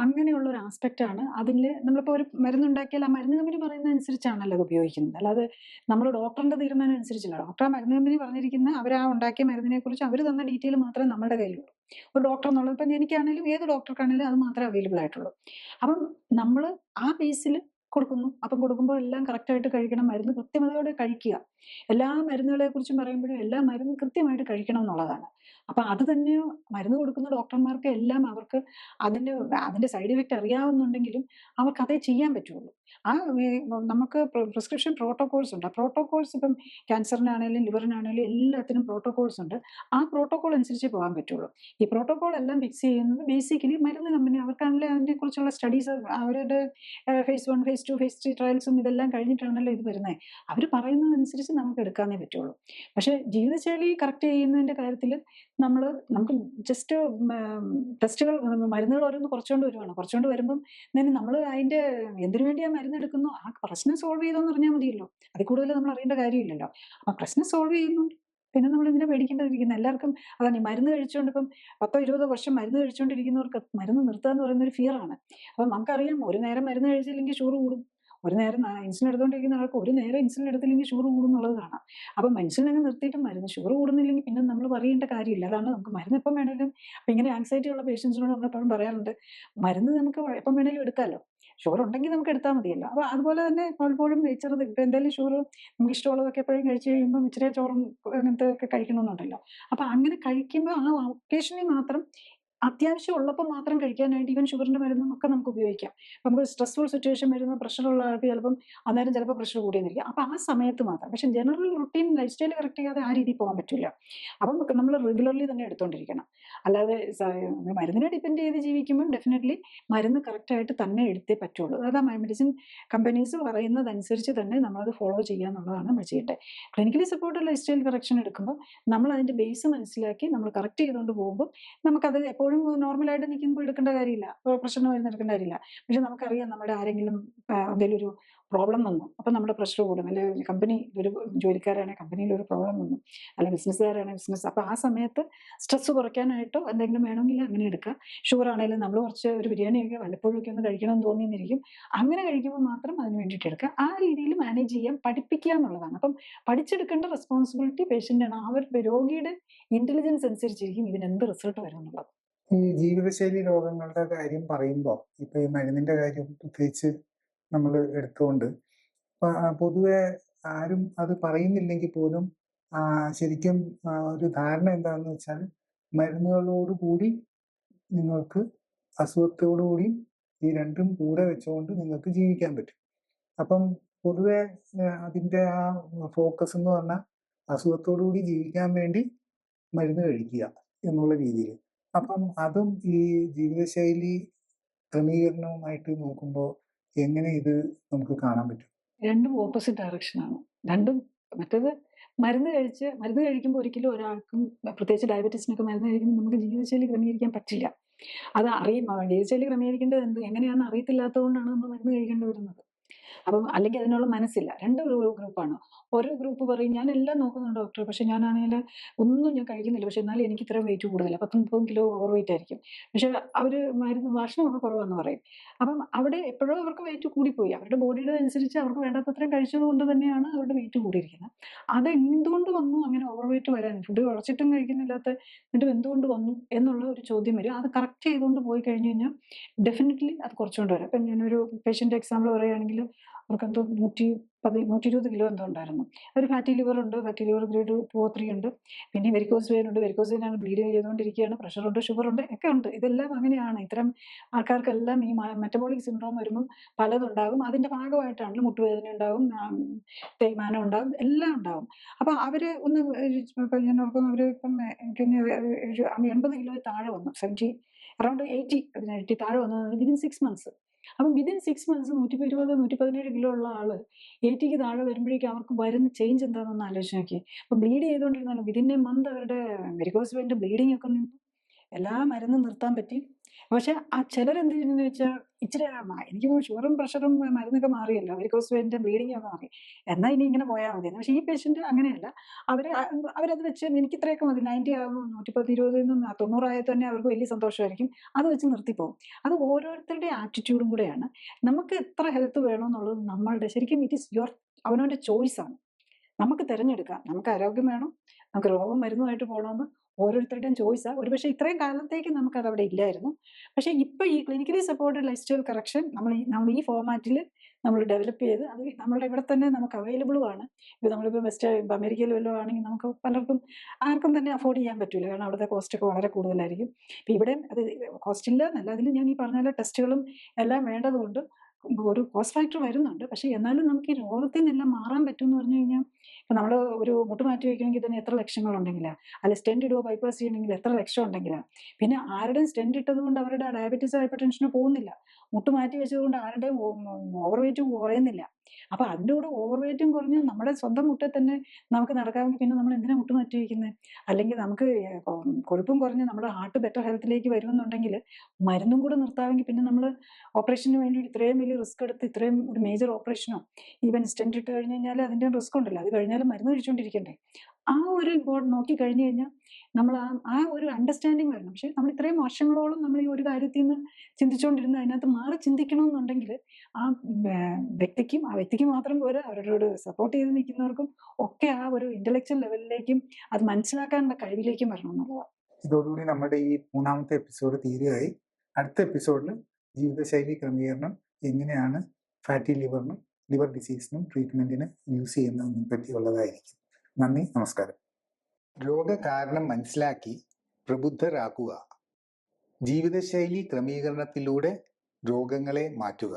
S2: അങ്ങനെയുള്ള ഒരു ആസ്പെക്റ്റ് ആണ്. അതിൽ നമ്മളിപ്പോൾ ഒരു മരുന്നുണ്ടാക്കിയാൽ ആ മരുന്ന് കമ്പനി പറയുന്ന അനുസരിച്ചാണല്ലോ അത് ഉപയോഗിക്കുന്നത്. അല്ലാതെ നമ്മൾ ഡോക്ടറിന്റെ തീരുമാനം അനുസരിച്ചില്ല. ഡോക്ടർ മരുന്ന് കമ്പനി പറഞ്ഞിരിക്കുന്ന അവർ ഉണ്ടാക്കിയ മരുന്നിനെ കുറിച്ച് അവർ തന്ന ഡീറ്റെയിൽ മാത്രമേ നമ്മുടെ കയ്യിലുള്ളൂ. ഒരു ഡോക്ടർ എന്നുള്ളത് ഇപ്പം എനിക്കാണെങ്കിലും ഏത് ഡോക്ടർക്കാണെങ്കിലും അത് മാത്രമേ അവൈലബിൾ ആയിട്ടുള്ളൂ. അപ്പം നമ്മൾ ആ ബേസിൽ കൊടുക്കുന്നു. അപ്പം കൊടുക്കുമ്പോൾ എല്ലാം കറക്റ്റായിട്ട് കഴിക്കണം. മരുന്ന് കൃത്യതയോടെ കഴിക്കുക. എല്ലാ മരുന്നുകളെ കുറിച്ചും പറയുമ്പോഴും എല്ലാ മരുന്നും കൃത്യമായിട്ട് കഴിക്കണം എന്നുള്ളതാണ്. അപ്പൊ അത് തന്നെ മരുന്ന് കൊടുക്കുന്ന ഡോക്ടർമാർക്ക് എല്ലാം അവർക്ക് അതിന്റെ അതിന്റെ സൈഡ് ഇഫക്റ്റ് അറിയാവുന്നുണ്ടെങ്കിലും അവർക്ക് അതേ ചെയ്യാൻ പറ്റുള്ളൂ. ആ നമുക്ക് പ്രിസ്ക്രിപ്ഷൻ പ്രോട്ടോകോൾസ് ഉണ്ട്. ആ പ്രോട്ടോകോൾസ് ഇപ്പം ക്യാൻസറിനാണേലും ലിവറിനാണേലും എല്ലാത്തിനും പ്രോട്ടോകോൾസ് ഉണ്ട്. ആ പ്രോട്ടോകോൾ അനുസരിച്ചേ പോകാൻ പറ്റുള്ളൂ. ഈ പ്രോട്ടോകോൾ എല്ലാം ഫിക്സ് ചെയ്യുന്നത് ബേസിക്കലി മരുന്ന് കമ്പനി അവർക്കാണല്ലോ അതിനെക്കുറിച്ചുള്ള സ്റ്റഡീസ് അവരുടെ ഫേസ് 1, ഫേസ് 2, ഫേസ് 3 ട്രയൽസും ഇതെല്ലാം കഴിഞ്ഞിട്ടാണല്ലോ ഇത് വരുന്നത്. അവർ പറയുന്നതനുസരിച്ച് നമുക്ക് എടുക്കാനേ പറ്റുള്ളൂ. പക്ഷേ ജീവിതശൈലി കറക്റ്റ് ചെയ്യുന്നതിന്റെ കാര്യത്തിൽ നമുക്ക് ജസ്റ്റ് ടെസ്റ്റുകൾ മരുന്നുകൾ ഓരോന്ന് കുറച്ചുകൊണ്ട് വരുവാണ്. കുറച്ചുകൊണ്ട് വരുമ്പം നമ്മൾ അതിന്റെ എന്തിനു വേണ്ടി ആ മരുന്ന് എടുക്കുന്നു, ആ പ്രശ്നം സോൾവ് ചെയ്തോന്ന് അറിഞ്ഞാൽ മതിയല്ലോ. അതിൽ കൂടുതൽ നമ്മൾ അറിയേണ്ട കാര്യമില്ലല്ലോ. അപ്പൊ പ്രശ്നം സോൾവ് ചെയ്യുന്നു. പിന്നെ നമ്മൾ ഇതിനെ പേടിക്കേണ്ടതിരിക്കുന്നത് എല്ലാവർക്കും അതാണ്. ഈ മരുന്ന് കഴിച്ചുകൊണ്ട് ഇപ്പം 10-20 വർഷം മരുന്ന് കഴിച്ചുകൊണ്ടിരിക്കുന്നവർക്ക് മരുന്ന് നിർത്തുക എന്ന് പറയുന്ന ഒരു ഫിയർ ആണ്. അപ്പം നമുക്കറിയാം ഒരു നേരം മരുന്ന് കഴിച്ചില്ലെങ്കിൽ ഷുഗർ കൂടും. ഒരു നേരം ഇൻസുലിൻ എടുത്തുകൊണ്ടിരിക്കുന്ന ആൾക്ക് ഒരു നേരം ഇൻസുലിൻ എടുത്തില്ലെങ്കിൽ ഷുഗർ കൂടും എന്നുള്ളത് കാണാം. അപ്പം ഇൻസുലിൻ അങ്ങ് നിർത്തിയിട്ട് മരുന്ന് ഷുഗർ കൂടുന്നില്ലെങ്കിൽ പിന്നെ നമ്മൾ പറയേണ്ട കാര്യമില്ല. അതാണ് നമുക്ക് മരുന്ന് എപ്പം വേണേലും അപ്പൊ ഇങ്ങനെ ആങ്സൈറ്റി ഉള്ള പേഷ്യൻസിനോട് നമ്മളെപ്പോഴും പറയാറുണ്ട്, മരുന്ന് നമുക്ക് എപ്പം വേണേലും എടുക്കാമല്ലോ. ഷുഗർ ഉണ്ടെങ്കിൽ നമുക്ക് എടുത്താൽ മതിയല്ലോ. അപ്പൊ അതുപോലെ തന്നെ പലപ്പോഴും ചെറുത് ഇപ്പൊ എന്തെങ്കിലും ഷുഗർ നമുക്ക് ഇഷ്ടമുള്ളതൊക്കെ എപ്പോഴും കഴിച്ചു കഴിയുമ്പോൾ ഇച്ചിരി ചോറും അങ്ങനത്തെ ഒക്കെ കഴിക്കണമെന്നുണ്ടല്ലോ. അപ്പൊ അങ്ങനെ കഴിക്കുമ്പോൾ ആ ഒക്കേഷനിൽ മാത്രം അത്യാവശ്യം ഉള്ളപ്പോൾ മാത്രം കഴിക്കാനായിട്ട് ഈവൻ ഷുഗറിന്റെ മരുന്നും ഒക്കെ നമുക്ക് ഉപയോഗിക്കാം. നമുക്ക് സ്ട്രെസ്ഫുൾ സിറ്റുവേഷൻ വരുന്ന പ്രഷറുള്ള ആൾക്ക് ചിലപ്പം അന്നേരം ചിലപ്പോൾ പ്രഷർ കൂടിയെന്നിരിക്കും. അപ്പൊ ആ സമയത്ത് മാത്രം. പക്ഷെ general routine life style correct ചെയ്യാതെ ആ രീതിയിൽ പോകാൻ പറ്റില്ല. അപ്പം നമ്മൾ റെഗുലർലി തന്നെ എടുത്തോണ്ടിരിക്കണം. അല്ലാതെ മരുന്നിനെ ഡിപ്പെൻഡ് ചെയ്ത് ജീവിക്കുമ്പോൾ ഡെഫിനറ്റ്ലി മരുന്ന് കറക്റ്റായിട്ട് തന്നെ എടുത്തേ പറ്റുള്ളൂ. അതാ മെഡിസിൻ കമ്പനീസ് പറയുന്നതനുസരിച്ച് തന്നെ നമ്മളത് ഫോളോ ചെയ്യുക എന്നുള്ളതാണ് നമ്മൾ ചെയ്യേണ്ടത്. Clinically supported life style correction എടുക്കുമ്പോൾ നമ്മൾ അതിന്റെ ബേസ് മനസ്സിലാക്കി നമ്മൾ കറക്റ്റ് ചെയ്തുകൊണ്ട് പോകുമ്പോൾ നമുക്കത് എപ്പോഴും നോർമലായിട്ട് നിൽക്കുമ്പോൾ എടുക്കേണ്ട കാര്യമില്ല. പ്രശ്നം വരുന്ന എടുക്കേണ്ട കാര്യമില്ല. പക്ഷെ നമുക്കറിയാം നമ്മുടെ ആരെങ്കിലും എന്തെങ്കിലും ഒരു പ്രോബ്ലം വന്നു, അപ്പൊ നമ്മുടെ പ്രഷർ കൂടും. അല്ലെങ്കിൽ കമ്പനി ഒരു ജോലിക്കാരാണെങ്കിൽ കമ്പനിയിൽ ഒരു പ്രോബ്ലം വന്നു, അല്ലെങ്കിൽ ബിസിനസ്സുകാരാണെങ്കിൽ ബിസിനസ്. അപ്പൊ ആ സമയത്ത് സ്ട്രെസ് കുറയ്ക്കാനായിട്ടോ എന്തെങ്കിലും വേണമെങ്കിൽ അങ്ങനെ എടുക്കാം. ഷുഗർ ആണെങ്കിലും നമ്മൾ കുറച്ച് ഒരു ബിരിയാണിയൊക്കെ വല്ലപ്പോഴും ഒക്കെ ഒന്ന് കഴിക്കണം എന്ന് തോന്നിയെന്നിരിക്കും. അങ്ങനെ കഴിക്കുമ്പോൾ മാത്രം അതിന് വേണ്ടിയിട്ട് എടുക്കുക. ആ രീതിയിൽ മാനേജ് ചെയ്യാൻ പഠിപ്പിക്കുക എന്നുള്ളതാണ്. അപ്പം പഠിച്ചെടുക്കേണ്ട റെസ്പോൺസിബിലിറ്റി പേഷ്യന്റാണ്. രോഗിയുടെ ഇന്റലിജൻസ് അനുസരിച്ചിരിക്കും ഇതിന് എന്ത് റിസൾട്ട് വരും എന്നുള്ളത്.
S1: ഈ ജീവിതശൈലി രോഗങ്ങളുടെ കാര്യം പറയുമ്പോൾ ഇപ്പൊ ഈ മരുന്നിന്റെ കാര്യം പ്രത്യേകിച്ച് നമ്മൾ എടുത്തുകൊണ്ട് പൊതുവെ ആരും അത് പറയുന്നില്ലെങ്കിൽ പോലും ശരിക്കും ഒരു ധാരണ എന്താണെന്ന് വെച്ചാൽ മരുന്നുകളോട് കൂടി നിങ്ങൾക്ക് അസുഖത്തോടു കൂടി ഈ രണ്ടും കൂടെ വെച്ചുകൊണ്ട് നിങ്ങൾക്ക് ജീവിക്കാൻ പറ്റും. അപ്പം പൊതുവെ അതിന്റെ ആ ഫോക്കസ് എന്ന് പറഞ്ഞാൽ അസുഖത്തോടു കൂടി ജീവിക്കാൻ വേണ്ടി മരുന്ന് കഴിക്കുക എന്നുള്ള രീതിയിൽ. അപ്പം അതും ഈ ജീവിതശൈലി ക്രമീകരണവുമായിട്ട് നോക്കുമ്പോൾ എങ്ങനെ ഇത് നമുക്ക് കാണാൻ പറ്റും?
S2: രണ്ടും ഓപ്പോസിറ്റ് ഡയറക്ഷനാണ്. രണ്ടും മറ്റേത് മരുന്ന് കഴിക്കുമ്പോൾ ഒരിക്കലും ഒരാൾക്കും പ്രത്യേകിച്ച് ഡയബറ്റീസിനൊക്കെ മരുന്ന് കഴിക്കുമ്പോൾ നമുക്ക് ജീവിതശൈലി ക്രമീകരിക്കാൻ പറ്റില്ല. അത് ജീവിതശൈലി ക്രമീകരിക്കേണ്ടത് എങ്ങനെയാണെന്ന് അറിയത്തില്ലാത്തത് കൊണ്ടാണ് നമ്മൾ മരുന്ന് കഴിക്കേണ്ടി വരുന്നത്. അപ്പം അല്ലെങ്കിൽ അതിനുള്ള മനസ്സില്ല. ഒരു ഗ്രൂപ്പാണ്. ഒരു ഗ്രൂപ്പ് പറയും ഞാൻ എല്ലാം നോക്കുന്നുണ്ട് ഡോക്ടർ, പക്ഷെ ഞാനാണെങ്കിൽ ഒന്നും ഞാൻ കഴിക്കുന്നില്ല, പക്ഷെ എന്നാലും എനിക്ക് ഇത്രയും വെയിറ്റ് കൂടുതലാണ്, 10-30 കിലോ ഓവർ വെയിറ്റ് ആയിരിക്കും. പക്ഷെ അവര് ഭക്ഷണമൊക്കെ കുറവാന്ന് പറയും. അപ്പം അവിടെ എപ്പോഴോ അവർക്ക് വെയിറ്റ് കൂടിപ്പോയി. അവരുടെ ബോഡിയുടെ അനുസരിച്ച് അവർക്ക് വേണ്ടാത്തത്രയും കഴിച്ചത് കൊണ്ട് തന്നെയാണ് അവരുടെ വെയിറ്റ് കൂടിയിരിക്കുന്നത്. അത് എന്തുകൊണ്ട് വന്നു അങ്ങനെ ഓവർ വെയിറ്റ് വരാൻ? ഫുഡ് കുറച്ചിട്ടും കഴിക്കുന്നില്ലാത്ത എന്നിട്ടും എന്തുകൊണ്ട് വന്നു എന്നുള്ള ഒരു ചോദ്യം വരും. അത് കറക്റ്റ് ചെയ്തുകൊണ്ട് പോയി കഴിഞ്ഞു കഴിഞ്ഞാൽ ഡെഫിനറ്റ്ലി അത് കുറച്ചുകൊണ്ട് വരാം. ഇപ്പം ഞാനൊരു പേഷ്യന്റ് എക്സാമ്പിൾ പറയുകയാണെങ്കിൽ അവർക്കെന്തോ 120 കിലോ എന്തോ ഉണ്ടായിരുന്നു. ഒരു ഫാറ്റി ലിവർ ഉണ്ട്, ഫാറ്റി ലിവർ ഗ്രേഡ് 2-3 ഉണ്ട്. പിന്നെ വെരിക്കോസ് വെയിൻ ഉണ്ട്, വെരിക്കോസ് വെയിൻ ആണ്, ബ്ലീഡ് ചെയ്തുകൊണ്ടിരിക്കുകയാണ്, പ്രഷർ ഉണ്ട്, ഷുഗർ ഉണ്ട്, ഒക്കെ ഉണ്ട്. ഇതെല്ലാം അങ്ങനെയാണ്. ഇത്തരം ആൾക്കാർക്കെല്ലാം ഈ മെറ്റബോളിക് സിൻഡ്രോം വരുമ്പം പലതുണ്ടാകും. അതിന്റെ ഭാഗമായിട്ടാണല്ലോ മുട്ടുവേദന ഉണ്ടാകും, തേയ്മാനം ഉണ്ടാകും, എല്ലാം ഉണ്ടാകും. അപ്പൊ അവര് ഒന്ന് ഇപ്പം ഞാൻ ഓർക്കുന്നു, അവര് ഇപ്പം എനിക്കൊന്ന് 80 കിലോ താഴെ വന്നു, അറൌണ്ട് 80 താഴെ വന്നു വിതിൻ 6 months. അപ്പം വിതിൻ 6 months 120-117 കിലോ ഉള്ള ആള് 80ക്ക് താഴെ വരുമ്പോഴേക്കും അവർക്ക് വരുന്ന ചേഞ്ച് എന്താണെന്ന് ആലോചിച്ച് നോക്കി. അപ്പൊ ബ്ലീഡ് ചെയ്തുകൊണ്ടിരുന്നാലും വിതിൻ എ മന്ത് അവരുടെ വെരിക്കോസ് വെയിന്റെ ബ്ലീഡിംഗ് ഒക്കെ നിന്നു. എല്ലാ മരുന്നും നിർത്താൻ പറ്റി. പക്ഷെ ആ ചിലരെന്ത് ചെയ്യുന്നത് വെച്ചാൽ ഇച്ചിരി എനിക്ക് ഷുഗറും പ്രഷറും മരുന്നൊക്കെ മാറിയല്ലോ, വെരിക്കോസ് വെയിന്റെ ബ്ലീഡിംഗ് ഒക്കെ മാറി, എന്നാൽ ഇനി ഇങ്ങനെ പോയാൽ മതി. പക്ഷെ ഈ പേഷ്യന്റ് അങ്ങനെയല്ല. അവരത് വെച്ച് എനിക്ക് ഇത്രയൊക്കെ മതി, 90 ആകുമ്പോൾ 110-20 90 ആയാൽ തന്നെ അവർക്ക് വലിയ സന്തോഷമായിരിക്കും. അത് വെച്ച് നിർത്തിപ്പോകും. അത് ഓരോരുത്തരുടെ ആറ്റിറ്റ്യൂഡും കൂടെയാണ്. നമുക്ക് എത്ര ഹെൽത്ത് വേണമെന്നുള്ളത് നമ്മളുടെ ശരിക്കും ഇറ്റ് ഈസ് അവനവന്റെ ചോയ്സ് ആണ്. നമുക്ക് തിരഞ്ഞെടുക്കാം. നമുക്ക് ആരോഗ്യം വേണം, നമുക്ക് രോഗം മരുന്നുമായിട്ട് പോകണമെന്ന് ഓരോരുത്തരുടെയും ചോയ്സാണ്. ഒരുപക്ഷെ ഇത്രയും കാലത്തേക്ക് നമുക്കത് അവിടെ ഇല്ലായിരുന്നു. പക്ഷേ ഇപ്പൊ ഈ clinically supported life style correction നമ്മൾ ഈ ഫോർമാറ്റിൽ നമ്മൾ ഡെവലപ്പ് ചെയ്ത് അത് നമ്മളുടെ ഇവിടെ തന്നെ നമുക്ക് അവൈലബിളും ആണ്. ഇത് നമ്മളിപ്പോൾ ഇപ്പൊ അമേരിക്കയിൽ വല്ലതും ആണെങ്കിൽ നമുക്ക് പലർക്കും ആർക്കും തന്നെ അഫോർഡ് ചെയ്യാൻ പറ്റില്ല. കാരണം അവിടുത്തെ കോസ്റ്റ് ഒക്കെ വളരെ കൂടുതലായിരിക്കും. ഇപ്പൊ ഇവിടെ അത് കോസ്റ്റ് ഇല്ല എന്നല്ല, അതിന് ഞാൻ ഈ പറഞ്ഞ പോലെ ടെസ്റ്റുകളും എല്ലാം വേണ്ടതുകൊണ്ട് ഒരു കോസ്റ്റ് ഫാക്ടർ വരുന്നുണ്ട്. പക്ഷെ എന്നാലും നമുക്ക് ഈ രോഗത്തിനെല്ലാം മാറാൻ പറ്റും എന്ന് പറഞ്ഞു കഴിഞ്ഞാൽ, ഇപ്പൊ നമ്മൾ ഒരു മുട്ട് മാറ്റി വെക്കണമെങ്കിൽ തന്നെ എത്ര ലക്ഷങ്ങളുണ്ടെങ്കിലാ, അല്ല സ്റ്റെന്റ് ഇടുവോ ബൈപ്പാസ് ചെയ്യണമെങ്കിൽ എത്ര ലക്ഷം ഉണ്ടെങ്കിലാ. പിന്നെ ആരുടെയും സ്റ്റെന്റ് ഇട്ടത് കൊണ്ട് അവരുടെ ഡയബറ്റീസ് ഹൈപ്പർ ടെൻഷനോ പോകുന്നില്ല. മുട്ട് മാറ്റി വെച്ചതുകൊണ്ട് ആരുടെയും ഓവർ വെയിറ്റും കുറയുന്നില്ല. അപ്പൊ അതിൻ്റെ കൂടെ ഓവർ വെയിറ്റും കുറഞ്ഞ് നമ്മുടെ സ്വന്തം മുട്ടിൽ തന്നെ നമുക്ക് നടക്കാമെങ്കിൽ പിന്നെ നമ്മൾ എന്തിനാ മുട്ട് മാറ്റി വയ്ക്കുന്നത്? അല്ലെങ്കിൽ നമുക്ക് കൊഴുപ്പും കുറഞ്ഞ് നമ്മുടെ ഹാർട്ട് ബെറ്റർ ഹെൽത്തിലേക്ക് വരുമെന്നുണ്ടെങ്കിൽ മരുന്നും കൂടെ നിർത്താമെങ്കിൽ പിന്നെ നമ്മൾ ഓപ്പറേഷന് വേണ്ടി ഇത്രയും വലിയ റിസ്ക് എടുത്ത് ഇത്രയും ഒരു മേജർ ഓപ്പറേഷനോ ഈവൻ സ്റ്റെന്റ് ഇട്ട് കഴിഞ്ഞ് കഴിഞ്ഞാൽ അതിൻ്റെ റിസ്ക് ഉണ്ടല്ലോ. അത് കഴിഞ്ഞാലും മരുന്ന് കഴിച്ചുകൊണ്ടിരിക്കണ്ടേ. ആ ഒരു ഇമ്പോർട്ടൻ്റ് നോക്കി കഴിഞ്ഞു കഴിഞ്ഞാൽ നമ്മൾ ആ ഒരു അണ്ടർസ്റ്റാൻഡിങ് വരണം. പക്ഷെ നമ്മൾ ഇത്രയും വർഷങ്ങളോളം നമ്മൾ ഈ ഒരു കാര്യത്തിൽ നിന്ന് ചിന്തിച്ചുകൊണ്ടിരുന്ന അതിനകത്ത് മാറി ചിന്തിക്കണമെന്നുണ്ടെങ്കിൽ ആ വ്യക്തിക്ക് മാത്രം പോരാ, അവരോട് സപ്പോർട്ട് ചെയ്ത് നിൽക്കുന്നവർക്കും ഒക്കെ ആ ഒരു ഇന്റലക്ച്വൽ ലെവലിലേക്കും അത് മനസ്സിലാക്കാനുള്ള കഴിവിലേക്കും വരണം എന്നുള്ളതാണ്.
S1: ഇതോടുകൂടി നമ്മുടെ ഈ 3ാമത്തെ എപ്പിസോഡ് തീരുകയായി. അടുത്ത എപ്പിസോഡിൽ ജീവിതശൈലി ക്രമീകരണം എങ്ങനെയാണ് ഫാറ്റി ലിവറിനും ലിവർ ഡിസീസിനും ട്രീറ്റ്മെന്റിന് യൂസ് ചെയ്യുന്നതിനെ പറ്റിയുള്ളതായിരിക്കും. നന്ദി, നമസ്കാരം. രോഗകാരണം മനസ്സിലാക്കി പ്രബുദ്ധരാക്കുക. ജീവിതശൈലി ക്രമീകരണത്തിലൂടെ രോഗങ്ങളെ മാറ്റുക.